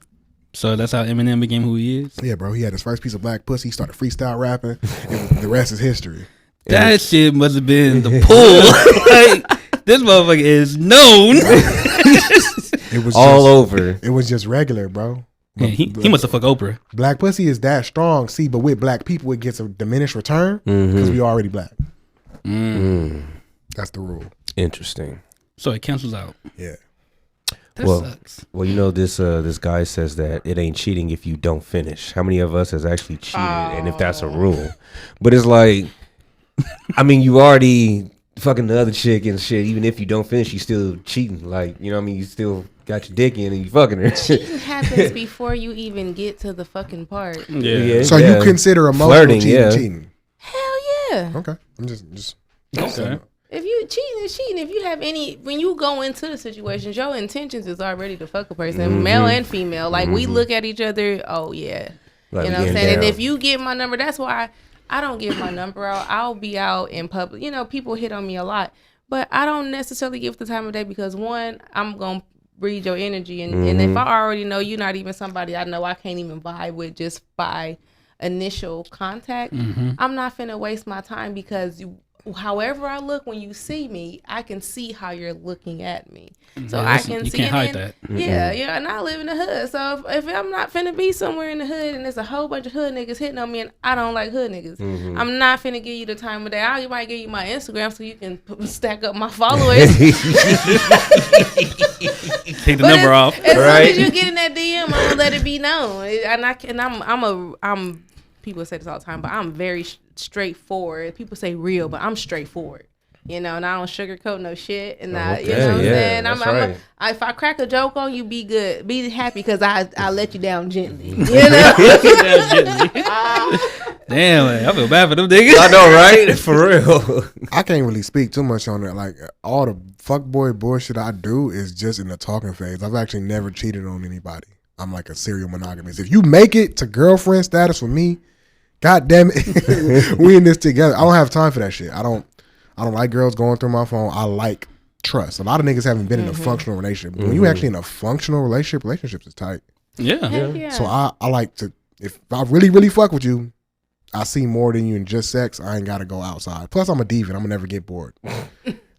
So that's how Eminem became who he is? Yeah, bro. He had his first piece of black pussy. He started freestyle rapping, and the rest is history. That shit must have been the pull. Like, this motherfucker is known. It was all over. It was just regular, bro. Yeah, he must have fucked Oprah. Black pussy is that strong. See, but with black people, it gets a diminished return because we already black. That's the rule. Interesting. So it cancels out. Yeah. That sucks. Well, you know, this guy says that it ain't cheating if you don't finish. How many of us has actually cheated? And if that's a rule, but it's like, I mean, you already fucking the other chick and shit. Even if you don't finish, you still cheating. Like, you know what I mean? You still got your dick in and you fucking her. Cheating happens before you even get to the fucking part. Yeah. So you consider emotional flirting, cheating? Hell yeah. Okay. I'm just okay. If you cheating is cheating. If you have when you go into the situations, your intentions is already to fuck a person, male and female. Like, we look at each other. Oh yeah, like, you know what I'm saying. Down. And if you get my number, that's why I don't give my number out. I'll be out in public. You know, people hit on me a lot, but I don't necessarily give the time of day because, one, I'm gonna read your energy, and if I already know you're not even somebody I know I can't even vibe with just by initial contact, I'm not finna waste my time because however I look when you see me, I can see how you're looking at me. So I can see. You can't hide that. Yeah, and I live in the hood. So if I'm not finna be somewhere in the hood and there's a whole bunch of hood niggas hitting on me and I don't like hood niggas, I'm not finna give you the time of day. I might give you my Instagram so you can stack up my followers. Take the number off. As soon as you get in that DM, I'm gonna let it be known. I'm people say this all the time, but I'm very straightforward. People say real, but I'm straightforward. You know, and I don't sugarcoat no shit. And you know what I'm saying? If I crack a joke on you, be good. Be happy because I let you down gently. You know? Damn, man, I feel bad for them niggas. I know, right? For real. I can't really speak too much on that. Like, all the fuckboy bullshit I do is just in the talking phase. I've actually never cheated on anybody. I'm like a serial monogamist. If you make it to girlfriend status with me, God damn it, we in this together. I don't have time for that shit. I don't like girls going through my phone. I like trust. A lot of niggas haven't been in a functional relationship. When you actually in a functional relationship, relationships is tight. Yeah. So I like to, if I really, really fuck with you, I see more than you in just sex. I ain't got to go outside. Plus, I'm a deviant. I'm going to never get bored.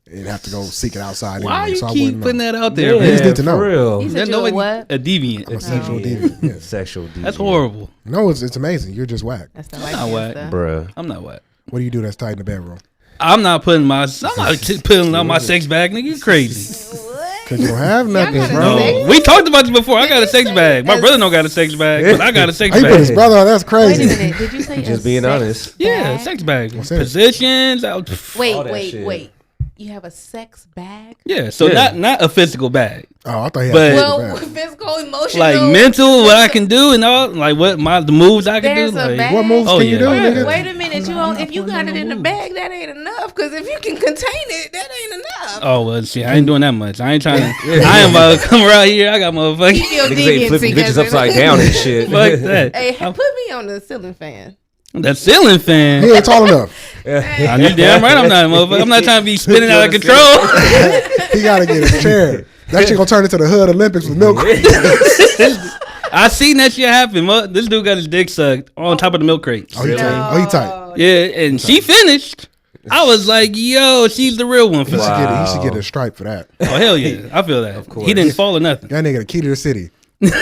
And have to go seek it outside. Why anyway, you keep putting that out there? You just need to know. For real. You said you're what? A deviant. I'm a sexual deviant. Yeah. Sexual deviant. That's horrible. No, it's amazing. You're just whack. That's the I'm not whack, bruh. I'm not whack. What do you do that's tight in the bedroom? I'm not putting out my sex bag, nigga. You crazy. Cause you don't have nothing, bro. No, we talked about this before. I got a sex bag. My brother don't got a sex bag, but I got a sex He bag. put his brother on. That's crazy. Wait a minute. Did you say Just being honest. Yeah, sex bag. Positions. Wait. You have a sex bag? Yeah, so not a physical bag. Oh, I thought he had well, physical, emotional, like mental, what I can do and all, like the moves I can do. Like, what moves can you do? Nigga? Wait a minute, if you got it in the bag, that ain't enough. Because if you can contain it, that ain't enough. Oh well, shit, I ain't doing that much. I ain't trying to. I ain't about to come around here. I got motherfuckers. Niggas ain't flipping bitches upside down and shit. Fuck that. Hey, put me on the ceiling fan. That ceiling fan. He ain't tall enough. You damn right I'm not, motherfucker. I'm not trying to be spinning out of control. He gotta get a chair. That shit gonna turn into the Hood Olympics with milk. I seen that shit happen. This dude got his dick sucked on top of the milk crate. Oh, he tight. Oh, he tight. Yeah, and she finished. I was like, yo, she's the real one for that. He should get a stripe for that. Oh, hell yeah. I feel that. Of course. He didn't fall or nothing. That nigga the key to the city.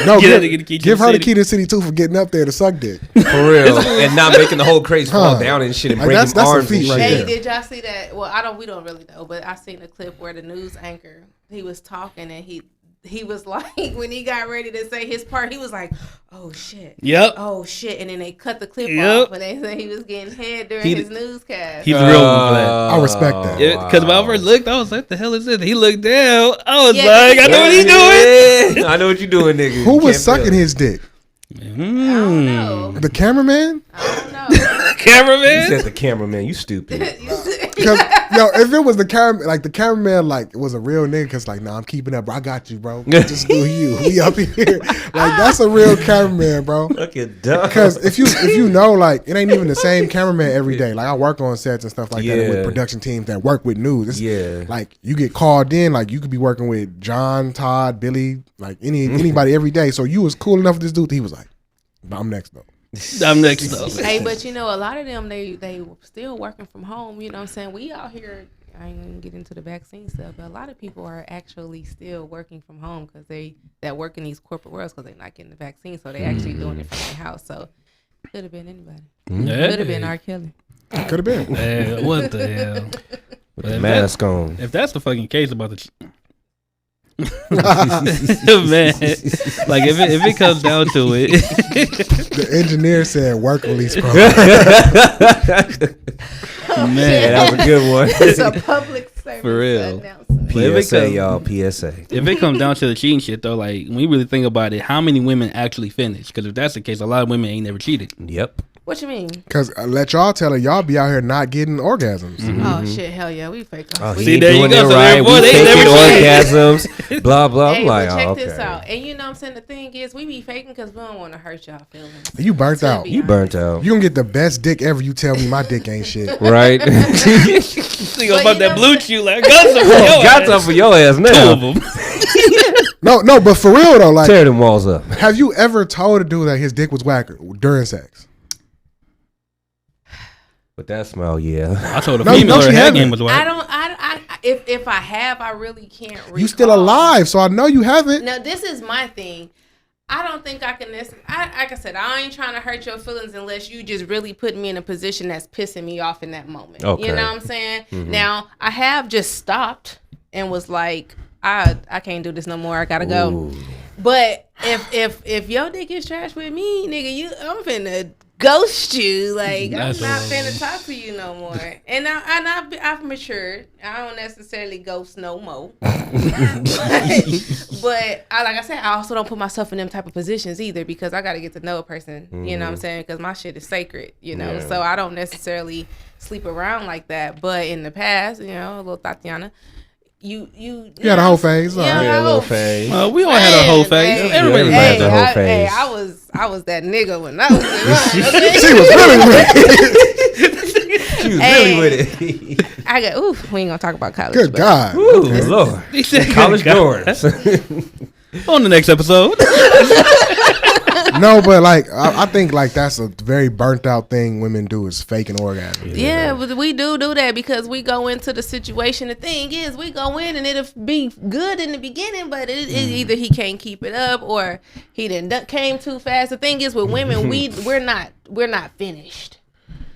No, give her the key to the city too for getting up there to suck dick. For real. And not making the whole crate fall down and shit and breaking that's arms a feat and right shit. there. Hey, did y'all see that? Well, we don't really know, but I seen a clip where the news anchor, he was talking and he was like, when he got ready to say his part, he was like, oh shit. Yep. Oh shit. And then they cut the clip off and they said he was getting head during his newscast. He's a real one for that. I respect that. Because when I first looked, I was like, the hell is this? He looked down. I was like, I know what he's doing. I know what you're doing, nigga. Who was sucking his dick? I don't know. The cameraman? I don't know. Cameraman? He said the cameraman. You stupid. Because if it was the cameraman, like, was a real nigga, because like, nah, I'm keeping up, bro. I got you, bro. Just do you. We up here. Like, that's a real cameraman, bro. Because if you know, like, it ain't even the same cameraman every day. Like, I work on sets and stuff like that with production teams that work with news. It's, like, you get called in, like, you could be working with John, Todd, Billy, like anybody every day. So you was cool enough with this dude. He was like, I'm next though. Hey, but a lot of them they still working from home. You know what I'm saying? We out here. I ain't gonna get into the vaccine stuff, but a lot of people are actually still working from home because that work in these corporate worlds because they're not getting the vaccine, so they actually doing it from their house. So could have been anybody. Could have been R.Kelly. Could have been. What the hell? With the mask on. If that's the fucking case about the. Man, like if it comes down to it, the engineer said work release program. Man, that was a good one. It's a public service for real announcement. PSA, y'all. PSA. If it comes down to the cheating shit though, like when you really think about it, how many women actually finish? Because if that's the case, a lot of women ain't never cheated. Yep. What you mean? Because let y'all tell her, y'all be out here not getting orgasms. Oh shit, hell yeah, we fake. See, there you go. Right. We faking orgasms. Blah blah. Hey, like, check this out. And you know what I'm saying? The thing is, we be faking because we don't want to hurt y'all feelings. You burnt out. You burnt out. You gonna get the best dick ever. You tell me my dick ain't shit. Right. Think about that blue chew. Like, got some for your ass now. 2 of them. No, but for real though, like tear them walls up. Have you ever told a dude that his dick was whack during sex? But that smell, yeah. I told a female her head game was whack. If I have, I really can't recall. You still alive, so I know you haven't. Now, this is my thing. I don't think I can like I said, I ain't trying to hurt your feelings unless you just really put me in a position that's pissing me off in that moment. Okay. You know what I'm saying? Mm-hmm. Now, I have just stopped and was like, I can't do this no more. I gotta go. Ooh. But if your dick is trash with me, nigga, I'm finna ghost you. Like, I'm not finna talk to you no more. And I've matured. I don't necessarily ghost no more. but like I said, I also don't put myself in them type of positions either because I got to get to know a person. Mm-hmm. You know what I'm saying? Because my shit is sacred. You know, so I don't necessarily sleep around like that. But in the past, a little Tatiana. You had a whole phase. Yeah, a little phase. We all had a whole phase. Everybody had a whole phase. I was that nigga when I was She was really with it. She was really with it. I got we ain't gonna talk about college. Good God. Ooh, Lord. College Jordans. On the next episode. No, but like I think like that's a very burnt out thing women do is faking orgasms. Yeah, but we do that because we go into the situation. The thing is, we go in and it'll be good in the beginning, but it either he can't keep it up or he didn't came too fast. The thing is with women, we're not finished.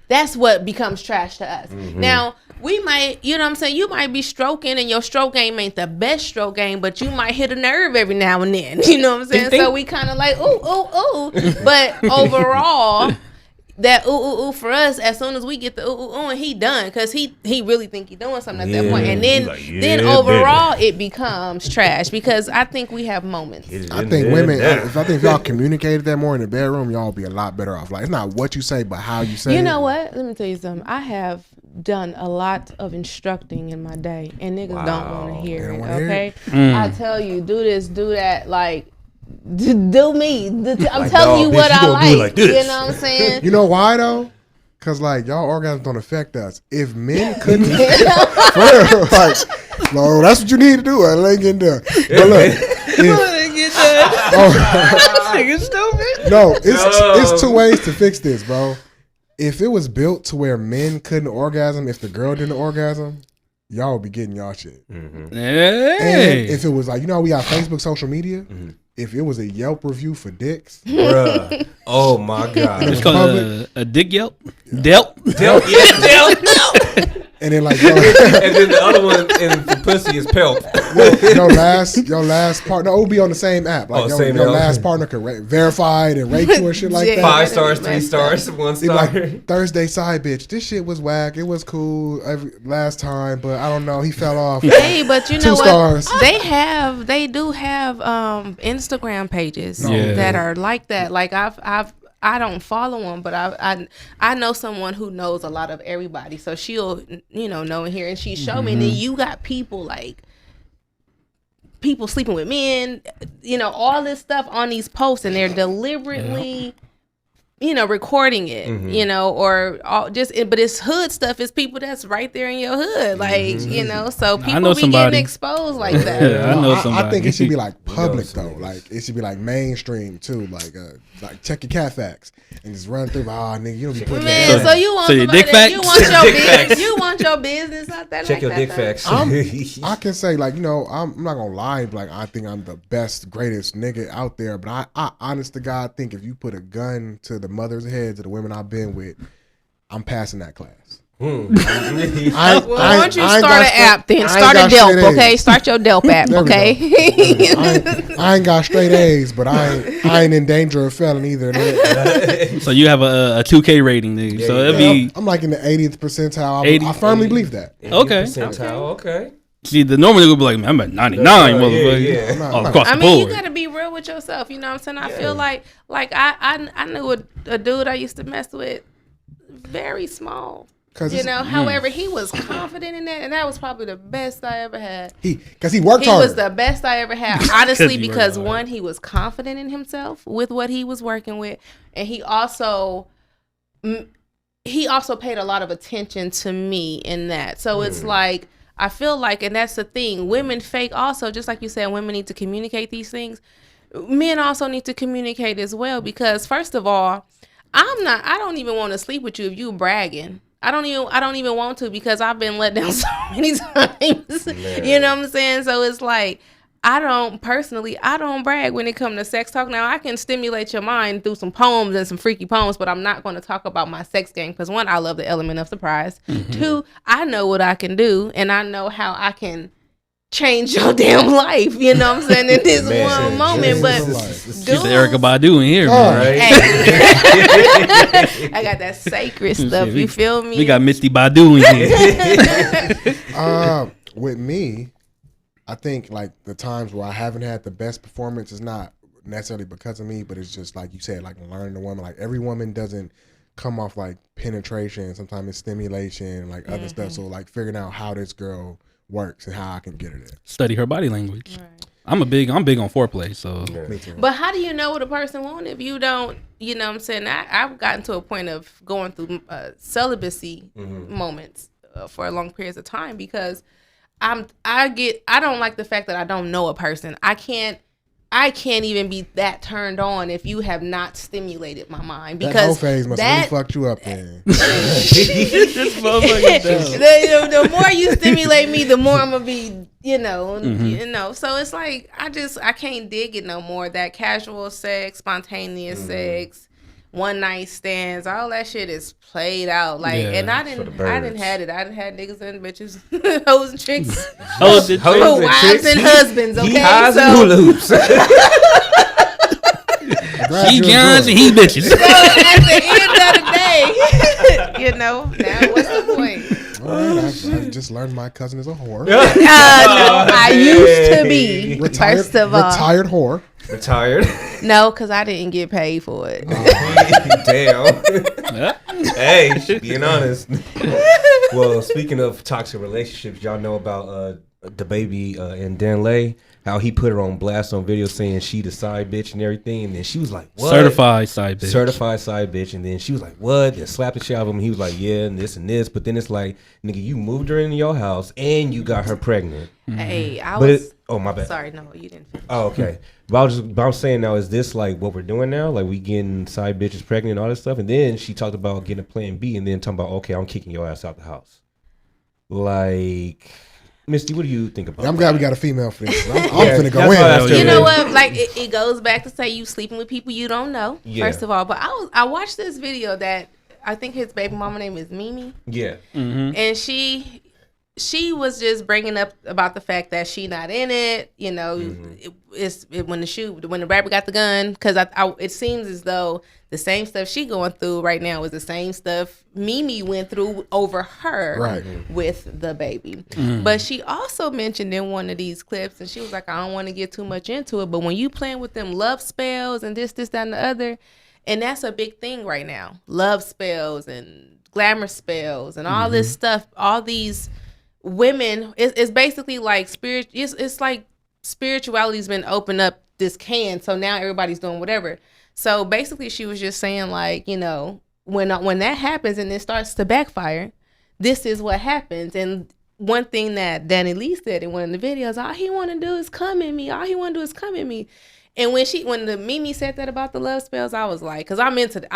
That's what becomes trash to us. Mm-hmm. Now, we might, you know what I'm saying, you might be stroking and your stroke game ain't the best stroke game, but you might hit a nerve every now and then. You know what I'm saying? So we kind of like, ooh. But overall, that ooh for us, as soon as we get the ooh and he done, because he really think he doing something at that point, and then overall it becomes trash, because I think we have moments. I think women, if y'all communicated that more in the bedroom, y'all be a lot better off. Like, it's not what you say, but how you say it. You know what? Let me tell you something. I have done a lot of instructing in my day, and niggas don't want to hear it. Okay, I tell you, do this, do that, like. Do me. I'm telling you what I like. You know what I'm saying? You know why though? Because like y'all orgasms don't affect us. If men couldn't, like, no, that's what you need to do. I ain't getting done. But look, no, it's two ways to fix this, bro. If it was built to where men couldn't orgasm, if the girl didn't orgasm, y'all would be getting y'all shit. Mm-hmm. Hey. And if it was like, you know, we got Facebook, social media. Mm-hmm. If it was a Yelp review for dicks, bruh. Oh my God. It's called a dick Yelp? Delp? Delp, yeah, Delp. And then like, and then the other one for pussy is Pelp. Your last partner, it would be on the same app. Like your last partner could verified and rate you and shit like that. 5 stars, 3 stars, 1 star. Like, Thursday side bitch. This shit was whack. It was cool last time, but I don't know. He fell off. Hey, but you know 2 stars. They do have Instagram pages that are like that. Like I don't follow them, but I know someone who knows a lot of everybody, so she'll know and hear, and she show me. And then you got people sleeping with men, all this stuff on these posts, and they're deliberately recording it, or but it's hood stuff. It's people that's right there in your hood, like, so people be getting exposed like that. I know somebody. I think it should be like public though. Like it should be like mainstream too. Like check your cat facts and just run through. Nigga, you don't be putting that. So you want your business? You want your business out there? Check your dick facts. I can say I'm not gonna lie. Like I think I'm the best, greatest nigga out there. But I honest to God think if you put a gun to the mothers' heads of the women I've been with, I'm passing that class. Why don't you start an app then? Start a Delp, okay? Start your Delp app, okay? I ain't got straight A's, but I ain't in danger of failing either. So you have a 2K rating, nigga. So it'd be. I'm like in the 80th percentile. I firmly believe that. Okay. Percentile, okay. See, the normal nigga would be like, man, I'm at 99, motherfucker. All across the board. You gotta be real with yourself. You know what I'm saying? I feel like I knew a dude I used to mess with, very small. However, he was confident in that, and that was probably the best I ever had. Because he worked hard. He was the best I ever had, honestly, because one, he was confident in himself with what he was working with, and he also paid a lot of attention to me in that. So it's like, I feel like, and that's the thing, women fake also, just like you said, women need to communicate these things. Men also need to communicate as well, because first of all, I don't even want to sleep with you if you bragging. I don't even want to, because I've been let down so many times. You know what I'm saying? So it's like, I don't brag when it comes to sex talk. Now, I can stimulate your mind through some poems and some freaky poems, but I'm not going to talk about my sex game, because one, I love the element of surprise. Mm-hmm. 2, I know what I can do, and I know how I can change your damn life, you know what I'm saying, in this one moment. But she's Erykah Badu in here, right? I got that sacred stuff. You feel me? We got Misty Badu in here. With me, I think like the times where I haven't had the best performance is not necessarily because of me, but it's just like you said, like learning the woman. Like every woman doesn't come off like penetration. Sometimes it's stimulation, like other stuff. So like figuring out how this girl works and how I can get her there. Study her body language. Right. I'm big on foreplay, so. Me too. But how do you know what a person wants if you don't, you know what I'm saying? I've gotten to a point of going through celibacy moments for long periods of time, because I don't like the fact that I don't know a person. I can't even be that turned on if you have not stimulated my mind, because that whole phase must really fucked you up then. The more you stimulate me, the more I'm gonna be, So it's like I can't dig it no more. That casual sex, spontaneous sex, one night stands, all that shit is played out. And I didn't had it. I done had niggas and bitches, hoes and chicks, wives and husbands. Okay, highs and hula hoops. She guns and he bitches. So at the end of the day, hey, now what's the point? All right, I just learned my cousin is a whore. No, I used to be. Retired, first of all, retired whore. Retired. No, because I didn't get paid for it. Damn. Hey, being honest. Well, speaking of toxic relationships, y'all know about the baby and danileigh, how he put her on blast on video saying she the side bitch and everything, and then she was like, what? Certified side bitch. And then she was like, what? And slapped the shit out of him. He was like, yeah, and this. But then it's like, nigga, you moved her into your house and you got her pregnant. Hey, oh, my bad. Sorry, no, you didn't. Oh, okay. But I'm saying now, is this like what we're doing now? Like we getting side bitches pregnant and all this stuff? And then she talked about getting a plan B and then talking about, okay, I'm kicking your ass out the house. Like, Misty, what do you think about that? I'm glad we got a female for this. I'm finna go in. You know what? Like, it goes back to say you sleeping with people you don't know, first of all. But I watched this video that I think his baby mama name is Mimi. Yeah. Mm-hmm. And she was just bringing up about the fact that she not in it. When the rapper got the gun, because it seems as though the same stuff she going through right now is the same stuff Mimi went through over her with the baby. But she also mentioned in one of these clips, and she was like, I don't want to get too much into it, but when you playing with them love spells and this, that, and the other, and that's a big thing right now. Love spells and glamour spells and all this stuff, all these women, it's basically like spirit. It's like spirituality's been opened up this can, so now everybody's doing whatever. So basically, she was just saying like, when that happens and it starts to backfire, this is what happens. And one thing that danileigh said in one of the videos, all he want to do is come at me. All he want to do is come at me. And when the Mimi said that about the love spells, I was like, because I'm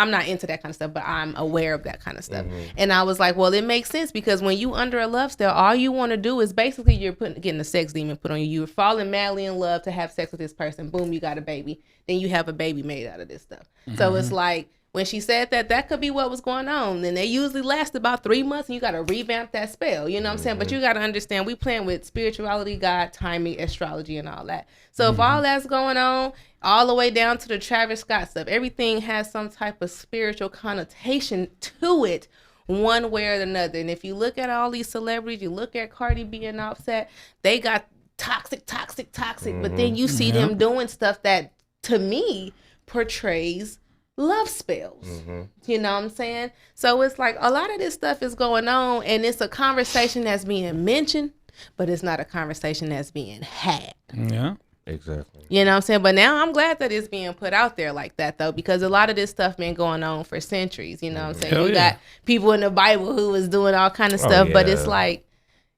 not into that kind of stuff, but I'm aware of that kind of stuff. And I was like, well, it makes sense, because when you under a love spell, all you want to do is basically you're getting a sex demon put on you. You're falling madly in love to have sex with this person. Boom, you got a baby. Then you have a baby made out of this stuff. So it's like, when she said that could be what was going on. And they usually last about 3 months, and you got to revamp that spell. You know what I'm saying? But you got to understand, we playing with spirituality, God, timing, astrology, and all that. So if all that's going on, all the way down to the Travis Scott stuff, everything has some type of spiritual connotation to it, one way or another. And if you look at all these celebrities, you look at Cardi B and Offset, they got toxic. But then you see them doing stuff that, to me, portrays love spells. You know what I'm saying? So it's like a lot of this stuff is going on, and it's a conversation that's being mentioned, but it's not a conversation that's being had. Yeah, exactly. You know what I'm saying? But now I'm glad that it's being put out there like that, though, because a lot of this stuff been going on for centuries. You know what I'm saying? You got people in the Bible who was doing all kind of stuff, but it's like,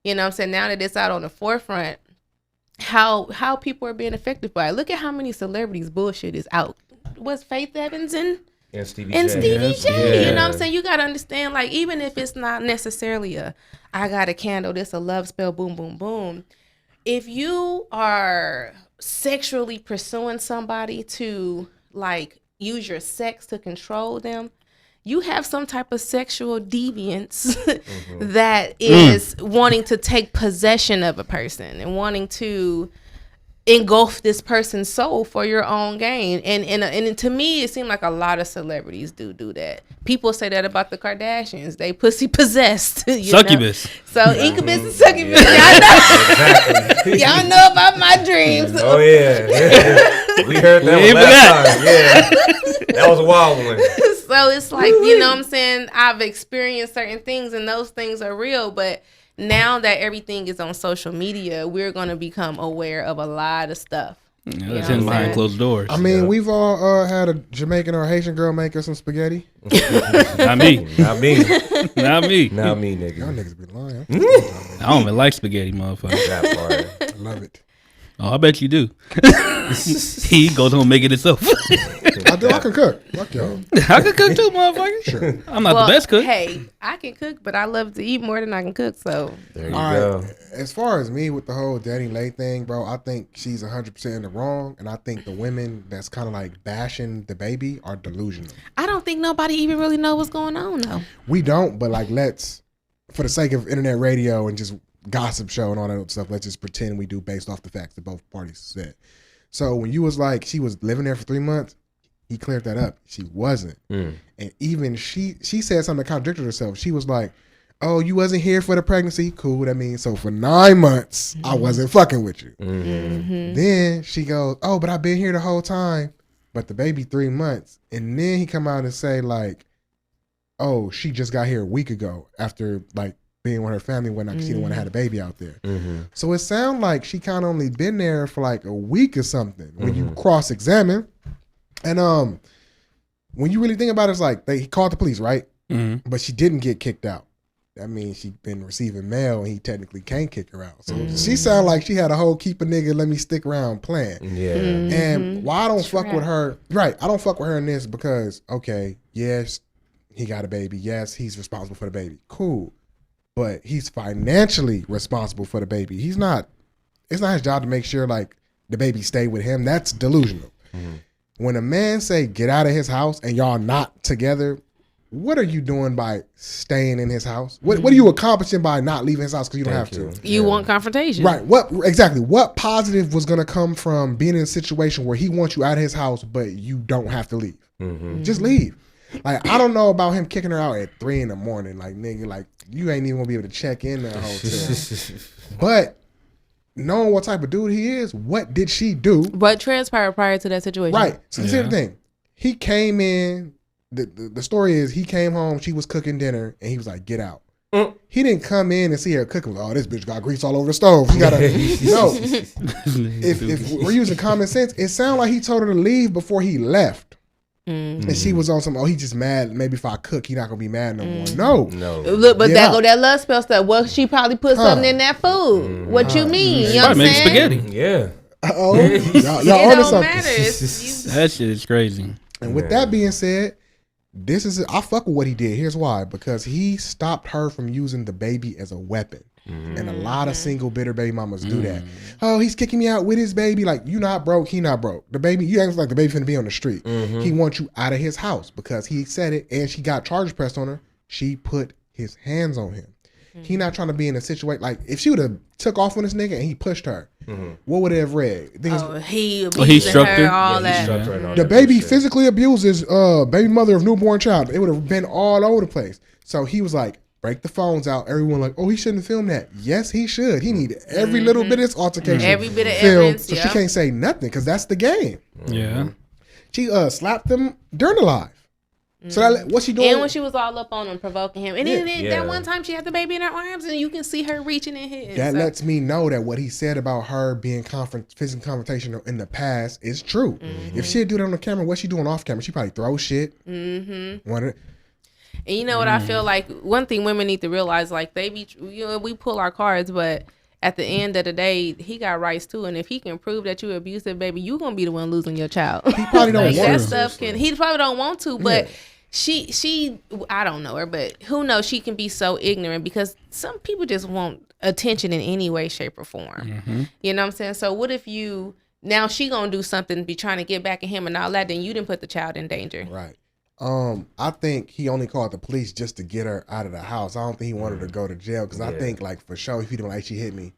you know what I'm saying, now that it's out on the forefront, how people are being affected by it. Look at how many celebrities bullshit is out. Was Faith Evans and Stevie J. Yeah. You know what I'm saying? You got to understand, like, even if it's not necessarily I got a candle, this a love spell, boom, boom, boom. If you are sexually pursuing somebody to, like, use your sex to control them, you have some type of sexual deviance that is wanting to take possession of a person and wanting to engulf this person's soul for your own gain. And to me, it seemed like a lot of celebrities do that. People say that about the Kardashians. They pussy possessed. Succubus. So incubus and succubus. Y'all know. Y'all know about my dreams. Oh yeah. We heard that one last time. Yeah. That was a wild one. So it's like, you know what I'm saying? I've experienced certain things, and those things are real, but now that everything is on social media, we're going to become aware of a lot of stuff. Yeah, that's in behind closed doors. I mean, we've all had a Jamaican or a Haitian girl make us some spaghetti. Not me. Not me, nigga. Y'all niggas be lying. I don't even like spaghetti, motherfucker. That part. I love it. Oh, I bet you do. He goes home and make it himself. I do. I can cook. Fuck y'all. I can cook too, motherfucker. Sure. I'm not the best cook. Hey, I can cook, but I love to eat more than I can cook. So there you go. Right. As far as me with the whole danileigh thing, bro, I think she's 100% in the wrong, and I think the women that's kind of like bashing the baby are delusional. I don't think nobody even really know what's going on, though. We don't, but like, let's, for the sake of internet radio and just gossip show and all that stuff, let's just pretend we do based off the facts that both parties said. So when you was like, she was living there for 3 months, He cleared that up. She wasn't. And even she said something that contradicted herself. She was like, oh, you wasn't here for the pregnancy? Cool, that means so for 9 months, I wasn't fucking with you. Then she goes, oh, but I've been here the whole time. But the baby 3 months. And then he come out and say like, oh, she just got here a week ago after like being with her family and whatnot because she didn't want to have a baby out there. So it sounds like she kind of only been there for like a week or something when you cross-examine. And when you really think about it, it's like he called the police, right? But she didn't get kicked out. That means she been receiving mail and he technically can't kick her out. So she sound like she had a whole keep a nigga, let me stick around plan. Yeah. And why I don't fuck with her, right, I don't fuck with her in this because, okay, yes, he got a baby. Yes, he's responsible for the baby. Cool. But he's financially responsible for the baby. It's not his job to make sure like the baby stay with him. That's delusional. When a man say get out of his house and y'all not together, what are you doing by staying in his house? What are you accomplishing by not leaving his house because you don't have to? You want confrontation. Right. What positive was going to come from being in a situation where he wants you out of his house, but you don't have to leave? Just leave. Like, I don't know about him kicking her out at 3 a.m. Like, nigga, like, you ain't even going to be able to check in the hotel. But knowing what type of dude he is, what did she do? What transpired prior to that situation? Right. So here's the thing. He came in. The story is he came home, she was cooking dinner, and he was like, get out. He didn't come in and see her cooking. Oh, this bitch got grease all over the stove. She gotta no. If we're using common sense, it sounded like he told her to leave before he left. And she was on some, oh, he just mad. Maybe if I cook, he not gonna be mad no more. No. Look, but that go that love spell stuff. Well, she probably put something in that food. What you mean? You know what I'm saying? Spaghetti. Yeah. Y'all it don't something. Matter. That shit is crazy. And with that being said, I fuck with what he did. Here's why. Because he stopped her from using the baby as a weapon. And a lot of single bitter baby mamas do that. Oh, he's kicking me out with his baby. Like, you not broke, he not broke. The baby, you act like the baby finna be on the street. He wants you out of his house because he said it and she got charges pressed on her. She put his hands on him. He not trying to be in a situation like if she would have took off on this nigga and he pushed her, what would it have read? He struck her. All that. The baby physically abuses baby mother of newborn child. It would have been all over the place. So he was like, break the phones out. Everyone like, oh, he shouldn't have filmed that. Yes, he should. He needed every little bit of this altercation. Every bit of evidence. So she can't say nothing because that's the game. Yeah. She slapped him during the live. So what's she doing? And when she was all up on him, provoking him. And then that one time she had the baby in her arms and you can see her reaching in his. That lets me know that what he said about her being physical confrontational in the past is true. If she'd do that on the camera, what's she doing off camera? She probably throw shit. And you know what I feel like? One thing women need to realize, like we pull our cards, but at the end of the day, he got rights too. And if he can prove that you're abusive, baby, you gonna be the one losing your child. He probably don't want that stuff. He probably don't want to, but. She I don't know her, but who knows, she can be so ignorant because some people just want attention in any way, shape, or form. You know what I'm saying? So what if now she gonna do something, be trying to get back at him and all that, then you didn't put the child in danger. Right. I think he only called the police just to get her out of the house. I don't think he wanted her to go to jail because I think like for sure if he didn't like she hit me,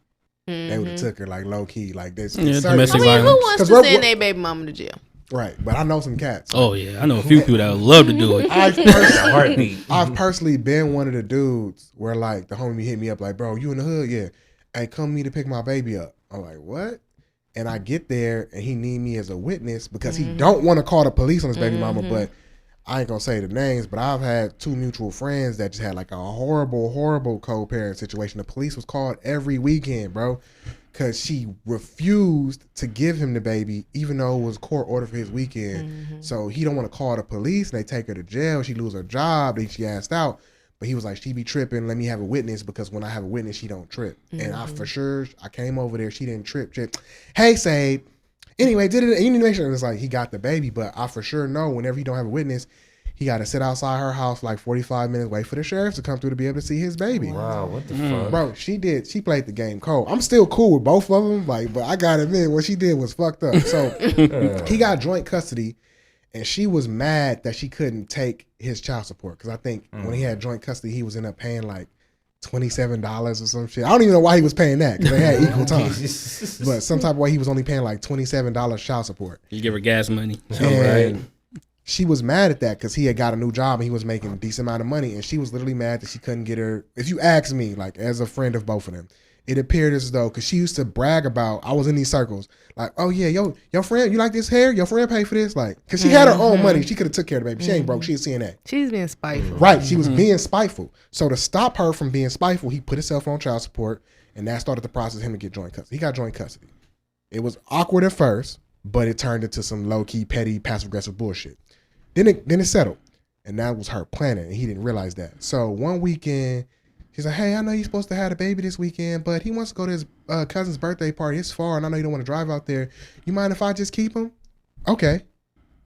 they would have took her like low key like this. Domestic violence. Who wants to send their baby mama to jail? Right, but I know some cats. Oh yeah, I know a few people that would love to do it. I've personally been one of the dudes where like the homie hit me up like, bro, you in the hood? Yeah. Hey, come me to pick my baby up. I'm like, what? And I get there and he need me as a witness because he don't want to call the police on his baby mama, but I ain't gonna say the names, but I've had 2 mutual friends that just had like a horrible co-parent situation. The police was called every weekend, bro. Because she refused to give him the baby, even though it was court order for his weekend. So he don't want to call the police, and they take her to jail. She lose her job, then she asked out. But he was like, she be tripping. Let me have a witness because when I have a witness, she don't trip. And I came over there. She didn't trip. Hey, Sable. Anyway, did it? You need to make sure. And it's like he got the baby, but I for sure know whenever he don't have a witness, he got to sit outside her house like 45 minutes, wait for the sheriff to come through to be able to see his baby. Wow, what the fuck? Bro, she played the game cold. I'm still cool with both of them, like, but I gotta admit, what she did was fucked up. So he got joint custody, and she was mad that she couldn't take his child support. Because I think when he had joint custody, he was end up paying like $27 or some shit. I don't even know why he was paying that, because they had equal time. But some type of way he was only paying like $27 child support. You give her gas money. And she was mad at that because he had got a new job and he was making a decent amount of money, and she was literally mad that she couldn't get her. If you ask me, like as a friend of both of them, it appeared as though, because she used to brag about, I was in these circles, like, oh yeah, your friend, you like this hair? Your friend paid for this? Like, because she had her own money. She could have took care of the baby. She ain't broke. She a CNA. She's being spiteful. Right. She was being spiteful. So to stop her from being spiteful, he put himself on child support, and that started the process of him to get joint custody. He got joint custody. It was awkward at first, but it turned into some low-key, petty, passive-aggressive bullshit. Then it settled, and that was her planning, and he didn't realize that. So one weekend, she's like, hey, I know you're supposed to have a baby this weekend, but he wants to go to his cousin's birthday party. It's far, and I know you don't want to drive out there. You mind if I just keep him? Okay.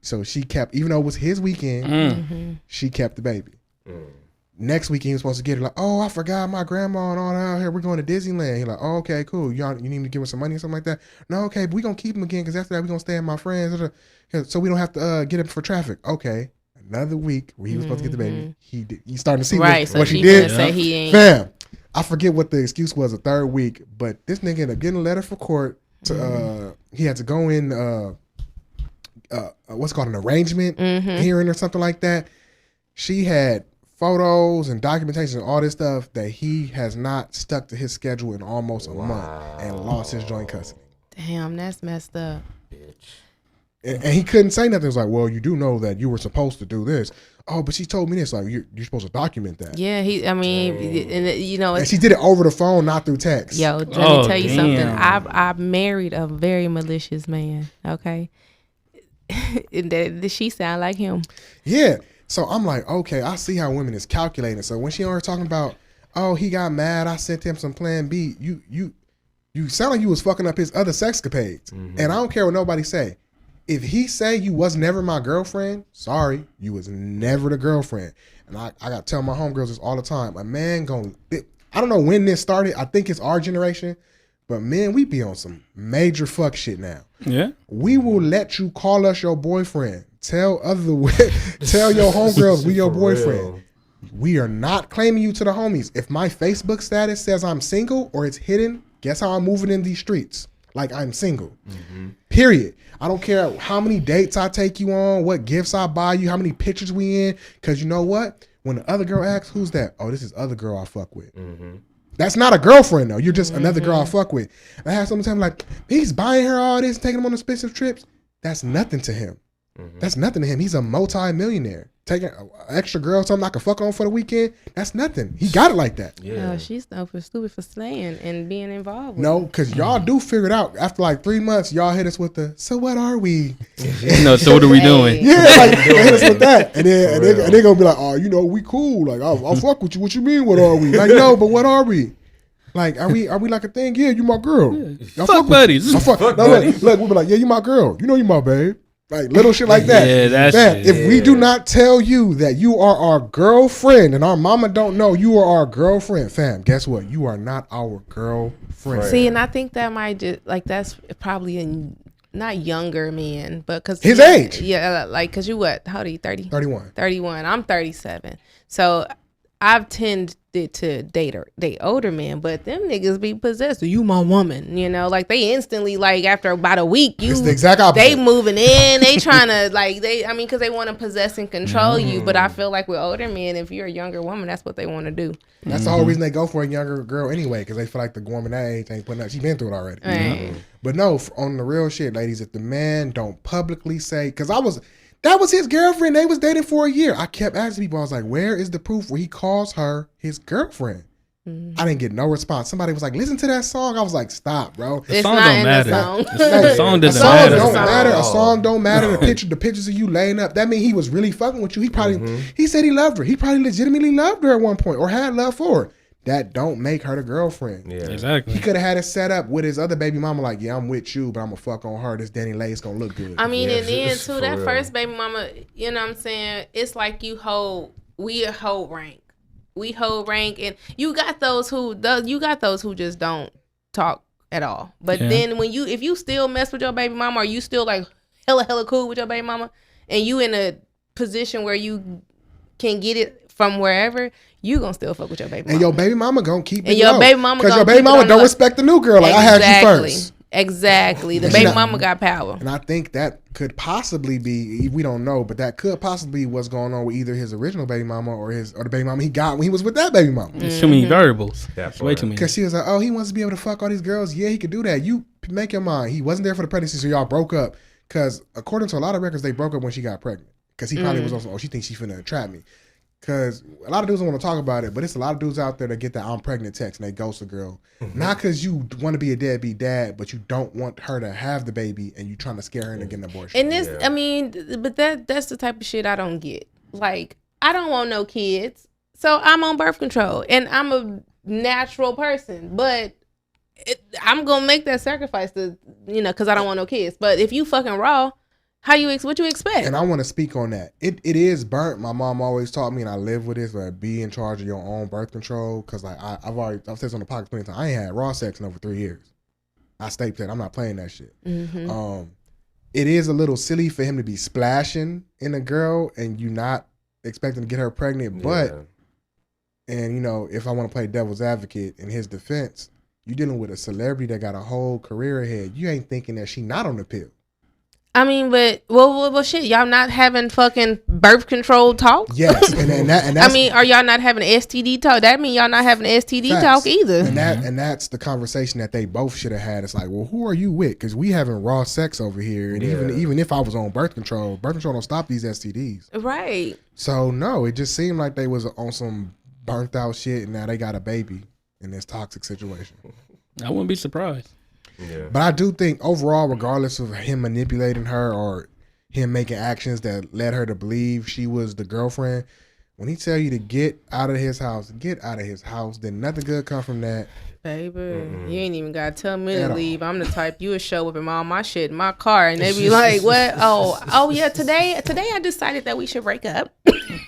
So she kept, even though it was his weekend, she kept the baby. Next weekend, he was supposed to get her, like, oh, I forgot my grandma and all that out here. We're going to Disneyland. He's like, oh, okay, cool. You need me to give her some money or something like that? No, okay, but we're going to keep him again because after that, we're going to stay at my friends. So we don't have to get him for traffic. Okay. Another week where he was supposed to get the baby, he started to see what she did. Say he ain't. Fam, I forget what the excuse was the third week, but this nigga ended up getting a letter for court. He had to go in, what's called an arrangement hearing or something like that. She had photos and documentation and all this stuff that he has not stuck to his schedule in almost a month and lost his joint custody. Damn, that's messed up. And he couldn't say nothing. It was like, well, you do know that you were supposed to do this. Oh, but she told me this. Like, you're supposed to document that. Yeah, and she did it over the phone, not through text. Yo, let me tell you something. I've married a very malicious man. Okay, she sound like him. Yeah. So I'm like, okay, I see how women is calculating. So when she started talking about, oh, he got mad, I sent him some plan B. You sound like you was fucking up his other sexcapades. And I don't care what nobody say. If he say you was never my girlfriend, sorry, you was never the girlfriend. And I got to tell my homegirls this all the time. A man I don't know when this started. I think it's our generation. But men, we be on some major fuck shit now. Yeah. We will let you call us your boyfriend. Tell your homegirls we your boyfriend. Real. We are not claiming you to the homies. If my Facebook status says I'm single or it's hidden, guess how I'm moving in these streets? Like I'm single. Period. I don't care how many dates I take you on, what gifts I buy you, how many pictures we in. Because you know what? When the other girl asks, who's that? Oh, this is other girl I fuck with. That's not a girlfriend though. You're just another girl I fuck with. And I have someone tell me like, he's buying her all this, taking them on expensive trips. That's nothing to him. That's nothing to him. He's a multi-millionaire. Taking an extra girl, something I can fuck on for the weekend, that's nothing. He got it like that. Yeah. She's stupid for slaying and being involved with No, because y'all do figure it out. After like 3 months, y'all hit us with the, so what are we? So what are we doing? Yeah, like they hit us with that. And then and they gonna be like, oh, we cool. Like, I'll fuck with you. What you mean, what are we? Like, no, but what are we? Like, are we like a thing? Yeah, you my girl. Yeah. Fuck buddies. Look, we'll be like, yeah, you my girl. You know you my babe. Like little shit like that. Yeah, that's it. If we do not tell you that you are our girlfriend and our mama don't know you are our girlfriend, fam, guess what? You are not our girlfriend. See, and I think that might just that's probably not younger men, but because his age. Yeah, like because you what? How old are you? 30? 31. 31. I'm 37. So I've tended to date older men, but them niggas be possessed. You my woman, like they instantly, like after about a week, it's the exact opposite. They moving in, they trying to because they want to possess and control you. But I feel like with older men, if you're a younger woman, that's what they want to do. That's the whole reason they go for a younger girl anyway, because they feel like the woman that age ain't putting up. She been through it already. Right. But no, on the real shit, ladies, if the man don't publicly say, because that was his girlfriend. They was dating for a year. I kept asking people, I was like, where is the proof where he calls her his girlfriend? I didn't get no response. Somebody was like, listen to that song. I was like, stop, bro. The song don't matter. The song doesn't matter. A song don't matter. The pictures of you laying up. That means he was really fucking with you. He probably, he said he loved her. He probably legitimately loved her at one point or had love for her. That don't make her the girlfriend. Yeah, exactly. He could have had it set up with his other baby mama, like, yeah, I'm with you, but I'm gonna fuck on her. This danileigh is gonna look good. I mean, and then too, that first baby mama, you know what I'm saying? It's like we hold rank. We hold rank, and you got those who just don't talk at all. But then if you still mess with your baby mama, or you still like hella cool with your baby mama, and you in a position where you can get it from wherever, you gonna still fuck with your baby mama. And your baby mama gonna keep it and your low. baby mama because your baby mama don't respect the new girl. Like, exactly. I had you first. Exactly. The baby mama got power. And I think that could possibly be, we don't know, but that could possibly be what's going on with either his original baby mama or the baby mama he got when he was with that baby mama. There's too many variables. That's way too many. Because she was like, oh, he wants to be able to fuck all these girls. Yeah, he could do that. You make your mind. He wasn't there for the pregnancy, so y'all broke up. Because according to a lot of records, they broke up when she got pregnant. Because he probably was also, she thinks she's finna trap me. Because a lot of dudes don't want to talk about it, but it's a lot of dudes out there that get that I'm pregnant text and they ghost a girl. Not because you want to be a deadbeat dad, but you don't want her to have the baby and you trying to scare her into getting an abortion. And this, I mean, but that's the type of shit I don't get. Like, I don't want no kids, so I'm on birth control. And I'm a natural person, but I'm going to make that sacrifice to, because I don't want no kids. But if you fucking raw, what you expect? And I want to speak on that. It is burnt. My mom always taught me, and I live with this, but be in charge of your own birth control. Because like I've said this on the podcast plenty of times. I ain't had raw sex in over 3 years. I stayed that. I'm not playing that shit. Mm-hmm. It is a little silly for him to be splashing in a girl and you not expecting to get her pregnant. But and if I want to play devil's advocate in his defense, you dealing with a celebrity that got a whole career ahead. You ain't thinking that she not on the pill. I mean, but well, shit, y'all not having fucking birth control talk? Yes, and that's, I mean, are y'all not having STD talk? That mean y'all not having STD talk either. And that's the conversation that they both should have had. It's like, well, who are you with? Because we having raw sex over here, and even if I was on birth control don't stop these STDs. Right. So no, it just seemed like they was on some burnt out shit, and now they got a baby in this toxic situation. I wouldn't be surprised. Yeah. But I do think overall, regardless of him manipulating her or him making actions that led her to believe she was the girlfriend, when he tell you to get out of his house, get out of his house. Then nothing good come from that. Baby, you ain't even got to tell me to leave. I'm the type you would show up in all my shit in my car and they be like, what? Oh yeah, today I decided that we should break up.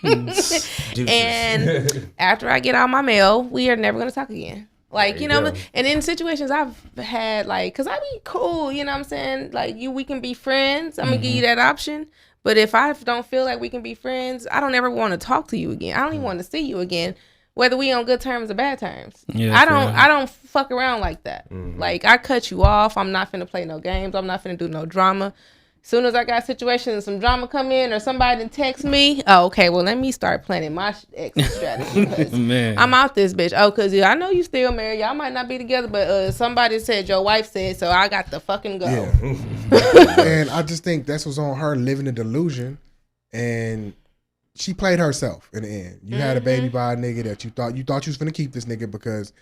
And after I get all my mail, we are never going to talk again. Like, and in situations I've had, like, because I be cool, you know what I'm saying? Like, we can be friends. I'm going to give you that option. But if I don't feel like we can be friends, I don't ever want to talk to you again. I don't even want to see you again, whether we on good terms or bad terms. Yeah, I don't fuck around like that. Like, I cut you off. I'm not finna play no games. I'm not finna do no drama. Soon as I got a situation and some drama come in or somebody didn't text me, okay, well, let me start planning my exit strategy. Man. I'm out this bitch. Oh, because I know you still married. Y'all might not be together, but somebody said your wife said, so I got to fucking go. Yeah. And I just think that's what's on her, living a delusion. And she played herself in the end. You had a baby by a nigga that you thought you was going to keep this nigga because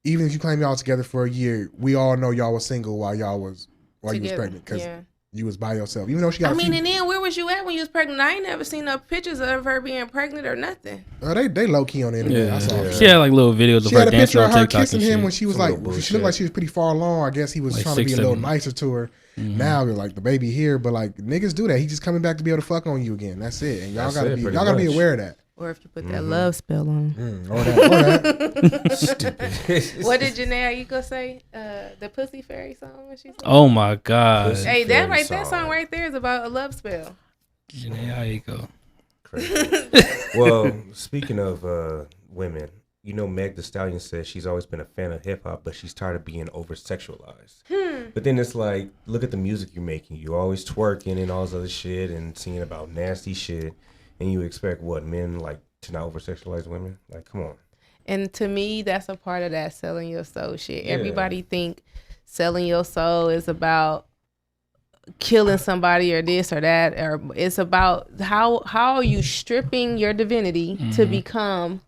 even if you claim y'all together for a year, we all know y'all was single while you was pregnant. Because you was by yourself, even though she got. And then where was you at when you was pregnant? I ain't never seen no pictures of her being pregnant or nothing. They low key on the internet. Yeah. I saw she had like little videos of her dancing on TikTok. She had a picture of her kissing him when she was like, she looked like she was pretty far along. I guess he was like trying to be a little nicer to her. Now they're like the baby here, but like niggas do that. He just coming back to be able to fuck on you again. That's it. And y'all gotta be aware of that. Or if you put that love spell on. Or that. Stupid. What did Janae Aiko say? The Pussy Fairy song when she sang? Oh my God. Hey, that song right there is about a love spell. Janae Aiko. Crazy. Well, speaking of women, Meg Thee Stallion says she's always been a fan of hip hop, but she's tired of being oversexualized. But then it's like, look at the music you're making. You're always twerking and all this other shit and singing about nasty shit. And you expect what, men like to not oversexualize women? Like, come on. And to me, that's a part of that selling your soul shit. Yeah. Everybody think selling your soul is about killing somebody or this or that, or it's about how are you stripping your divinity to become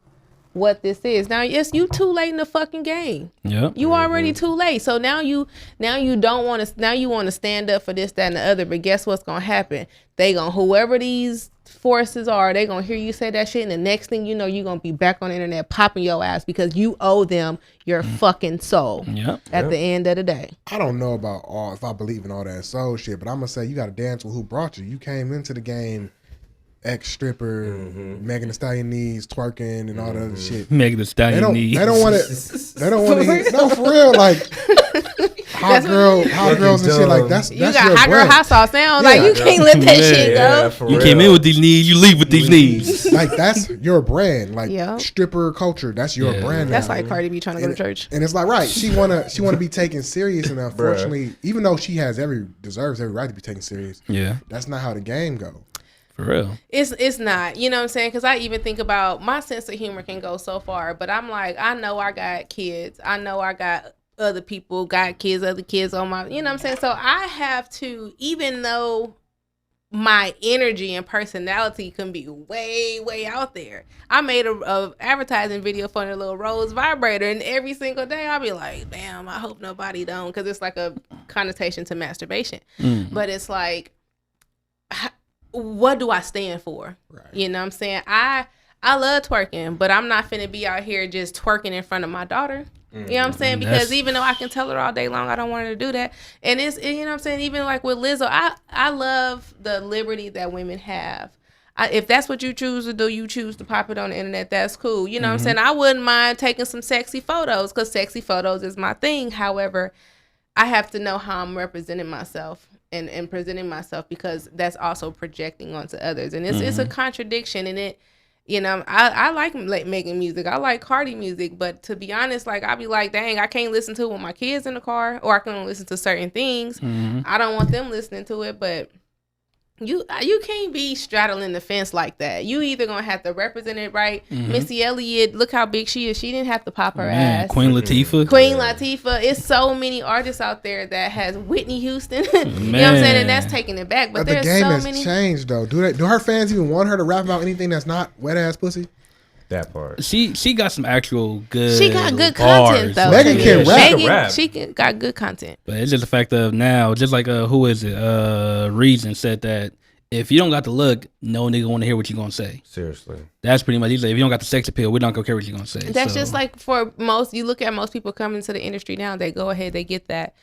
what this is. Now, yes, you too late in the fucking game. Yep. You already too late. So now you don't want to, now you want to stand up for this, that, and the other. But guess what's gonna happen? They gonna, whoever these forces are, they gonna hear you say that shit, and the next thing you know, you're gonna be back on the internet popping your ass because you owe them your fucking soul. At the end of the day. I don't know about if I believe in all that soul shit, but I'm gonna say you gotta dance with who brought you. You came into the game ex-stripper, Megan Thee Stallion knees, twerking, and all the other shit. Megan Thee Stallion knees. They don't want to hear. No, for real. Like, hot girls and shit like that's you got your hot brand. girl hot sauce now. Like you can't let that shit go. You came in with these knees, you leave with these knees. Like that's your brand. Like stripper culture, that's your brand. That's now. like Cardi B trying to go to church. And it's like right, she wanna be taken serious, and unfortunately, even though she deserves every right to be taken serious, that's not how the game go. For real. It's not. You know what I'm saying? Because I even think about my sense of humor can go so far. But I'm like, I know I got kids. I know I got other people got kids, other kids on my, you know what I'm saying? So I have to, even though my energy and personality can be way, way out there. I made a advertising video for a little Rose vibrator, and every single day I'll be like, damn, I hope nobody don't, because it's like a connotation to masturbation. But it's like, what do I stand for? Right. You know what I'm saying? I love twerking, but I'm not finna be out here just twerking in front of my daughter. You know what I'm saying? Because even though I can tell her all day long I don't want her to do that. And it's, you know what I'm saying? Even like with Lizzo, I love the liberty that women have. If that's what you choose to do, you choose to pop it on the internet, that's cool. You know what I'm saying? I wouldn't mind taking some sexy photos because sexy photos is my thing. However, I have to know how I'm representing myself and presenting myself, because that's also projecting onto others. And it's a contradiction, and it, you know, I like making music. I like Cardi music, but to be honest, like I'll be like, dang, I can't listen to it with my kids in the car, or I can only listen to certain things. I don't want them listening to it, but you can't be straddling the fence like that. You either gonna have to represent it right. Missy Elliott, look how big she is. She didn't have to pop her ass. Queen Latifah. It's so many artists out there that has Whitney Houston. You know what I'm saying? And that's taking it back. But there's the game so has many changed though. Do her fans even want her to rap about anything that's not wet ass pussy? That part. She got some actual good. She got good bars. content though. Megan can rap. She got good content. But it's just the fact of now, just like who is it? Reason said that if you don't got the look, no nigga want to hear what you gonna say. Seriously, that's pretty much. He said, if you don't got the sex appeal, we don't gonna care what you gonna say. That's just like for most. You look at most people coming to the industry now. They go ahead, they get that.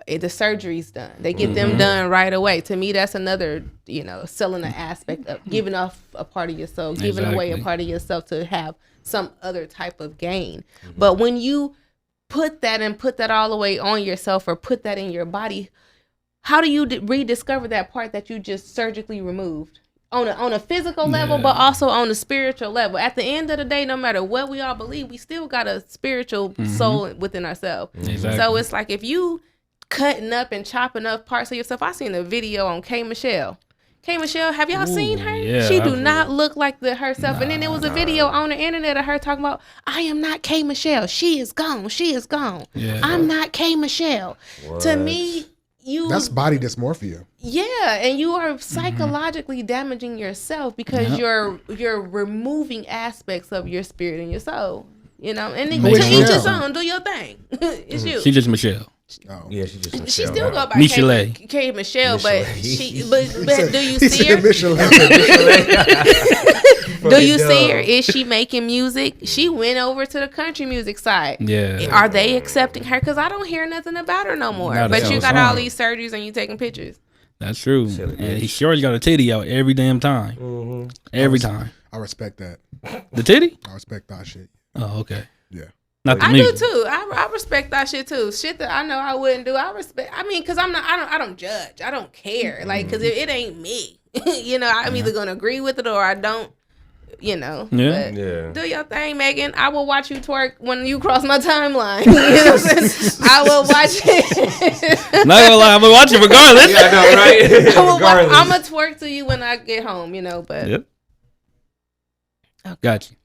The surgery's done. They get them done right away. To me, that's another, you know, selling an aspect of giving off a part of yourself, giving away a part of yourself to have some other type of gain. But when you put that all the way on yourself, or put that in your body, how do you rediscover that part that you just surgically removed on a physical level, but also on a spiritual level? At the end of the day, no matter what we all believe, we still got a spiritual soul within ourselves. So it's like, if you cutting up and chopping up parts of yourself. I seen a video on K. Michelle. K. Michelle, have y'all seen her? Yeah, she do not look like herself. And then there was a video on the internet of her talking about, I am not K. Michelle. She is gone. She is gone. Yeah. I'm not K. Michelle. What? To me, that's body dysmorphia. Yeah, and you are psychologically damaging yourself because you're removing aspects of your spirit and your soul. You know, and then to each his own. Do your thing. It's you. She just Michelle. Oh. Yeah, she just Michelle. She still go by K. Michelle, but do you see her? Do you see her? Is she making music? She went over to the country music side. Yeah. Are they accepting her? Because I don't hear nothing about her no more. But you got all these surgeries and you taking pictures. That's true. And he sure got a titty out every damn time. Every time. I respect that. The titty? I respect that shit. Oh, okay. Yeah. I do too. I respect that shit too. Shit that I know I wouldn't do. I respect. I mean, cause I don't judge. I don't care. Like, cause it ain't me. You know, I'm either gonna agree with it or I don't. You know. Yeah. Do your thing, Megan. I will watch you twerk when you cross my timeline. You know what I'm saying? I will watch it. Not gonna lie, I'm gonna watch it regardless. Yeah, I know, right? I'm gonna twerk to you when I get home. You know, but. Yep. Okay. Got you.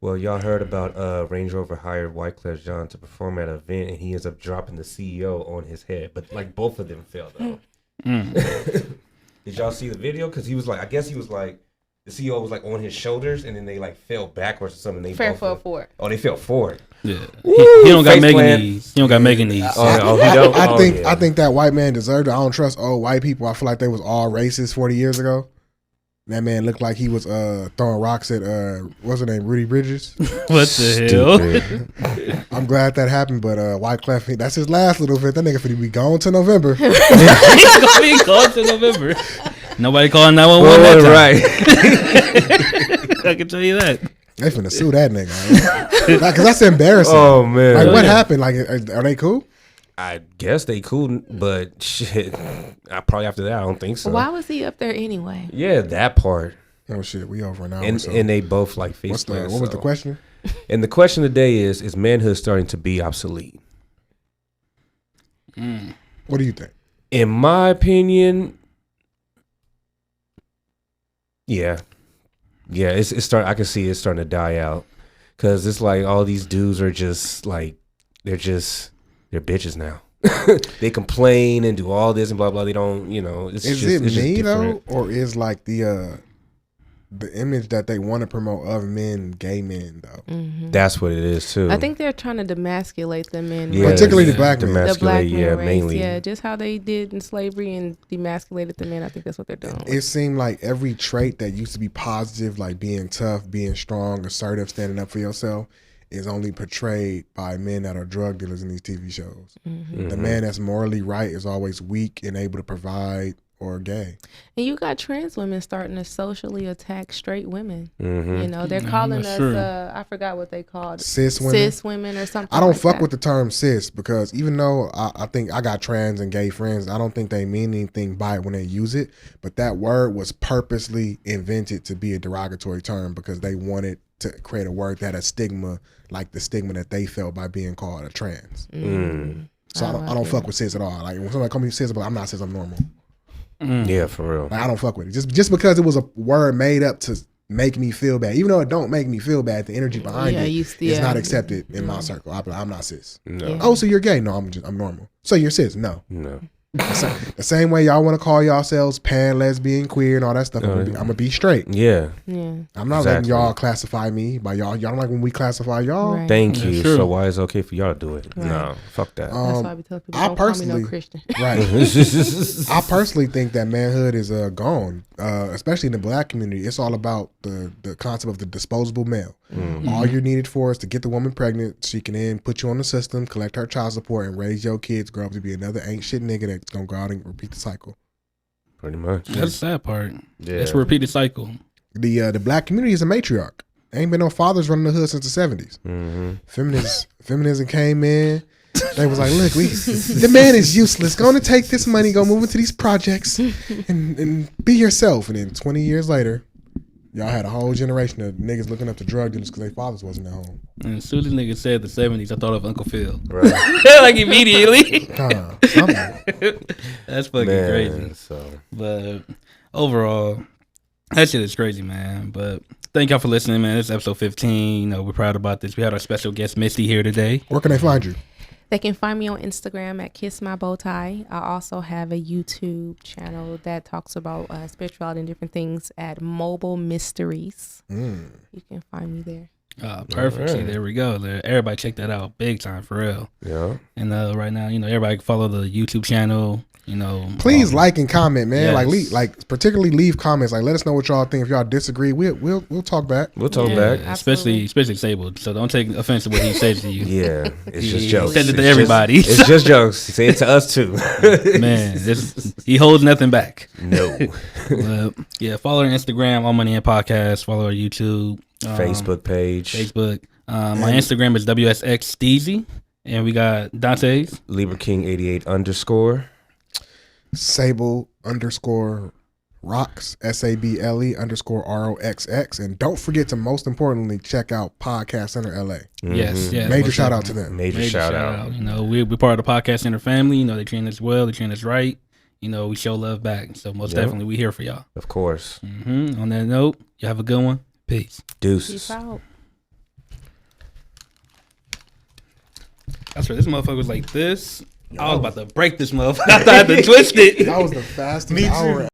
Well, y'all heard about Range Rover hired Wyclef Jean to perform at an event, and he ends up dropping the CEO on his head. But like both of them fell though. Did y'all see the video? Because he was like, I guess he was like, the CEO was like on his shoulders, and then they like fell backwards or something. They fell forward. Oh, they fell forward. Yeah, he don't got Megan knees. He don't got Megan knees. I think that white man deserved it. I don't trust old white people. I feel like they was all racist 40 years ago. That man looked like he was throwing rocks at what's her name, Rudy Bridges. What the hell? I'm glad that happened, but Wyclef, that's his last little bit. That nigga finna be gone to November. He's gonna be gone to November. Nobody calling 911 that time. Right. I can tell you that. They finna sue that nigga. Because that's embarrassing. Oh man. Like what happened? Like are they cool? I guess they cool, but shit, probably after that, I don't think so. Why was he up there anyway? Yeah, that part. Oh shit, we over an hour. And they both like face plants. What was the question? And the question today is manhood starting to be obsolete? What do you think? In my opinion, yeah, it's starting. I can see it starting to die out because it's like all these dudes are just like they're bitches now. They complain and do all this and blah blah. They don't, It's is just, it it's me just though, or is like the image that they want to promote of men, gay men though? Mm-hmm. That's what it is too. I think they're trying to demasculate the men, particularly the black men. The black men race, mainly. Yeah, just how they did in slavery and demasculated the men. I think that's what they're doing. It seemed like every trait that used to be positive, like being tough, being strong, assertive, standing up for yourself, is only portrayed by men that are drug dealers in these TV shows. Mm-hmm. The man that's morally right is always weak and able to provide or gay. And you got trans women starting to socially attack straight women. Mm-hmm. They're calling us, I forgot what they called. Cis women? Cis women or something. I don't like fuck that. with the term cis because even though I think I got trans and gay friends, I don't think they mean anything by it when they use it. But that word was purposely invented to be a derogatory term because they wanted to create a word that had a stigma like the stigma that they felt by being called a trans. So I don't fuck with cis at all. Like when somebody call me cis, I'm not cis, I'm normal. Yeah, for real. Like, I don't fuck with it. Just because it was a word made up to make me feel bad. Even though it don't make me feel bad, the energy behind it is not accepted in my circle. I'm not cis. No. Yeah. Oh, so you're gay? No, I'm normal. So you're cis? No. No. The same way y'all want to call yourselves pan, lesbian, queer, and all that stuff. I'm gonna be straight. Yeah. I'm not letting y'all classify me by y'all. Y'all don't like when we classify y'all. Right. Thank you. So why is it okay for y'all to do it? Right. No, fuck that. That's why we tell people, don't call me no Christian. Right. I personally think that manhood is gone, especially in the black community. It's all about the concept of the disposable male. Mm-hmm. All you're needed for is to get the woman pregnant. She can then put you on the system, collect her child support, and raise your kids, grow up to be another ain't shit nigga that's gonna go out and repeat the cycle. Pretty much. That's the sad part. Yeah. It's a repeated cycle. The black community is a matriarch. Ain't been no fathers running the hood since the 70s. Mm-hmm. Feminism came in. They was like, look, the man is useless. Go to take this money, go move into these projects, and be yourself. And then 20 years later, y'all had a whole generation of niggas looking up to drug dealers because their fathers wasn't at home. And as soon as niggas said the 70s, I thought of Uncle Phil. Right. Like immediately. That's fucking crazy. But overall, that shit is crazy, man. But thank y'all for listening, man. This is episode 15. We're proud about this. We had our special guest, Misty, here today. Where can they find you? They can find me on Instagram at Kiss My Bowtie. I also have a YouTube channel that talks about spirituality and different things at Mobile Mysteries. You can find me there. Perfect. Right. See, there we go. Everybody check that out. Big time, for real. Yeah. And right now, everybody can follow the YouTube channel. Please like and comment, man. Yes. Particularly leave comments. Like, let us know what y'all think. If y'all disagree, we'll talk back. We'll talk back. Especially Sable. So don't take offense to what he says to you. Yeah, it's just jokes. Send it to everybody. It's just jokes. Say it to us too. Man, he holds nothing back. No. Follow our Instagram, All Money and Podcast. Follow our YouTube, Facebook page. My Instagram is WSXSteezy, and we got Dante's Libra King 88 _ Sable _ Rocks SABLE _ ROXX, and don't forget to most importantly check out Podcast Center LA. Yes. Major shout out to them. Major shout out. We're part of the Podcast Center family. They treat us well. They treat us right. We show love back. So most definitely we here for y'all. Of course. On that note, you have a good one. Peace. Deuces. Peace out. I swear this motherfucker was like this. I was about to break this motherfucker. I thought I had to twist it. That was the fastest hour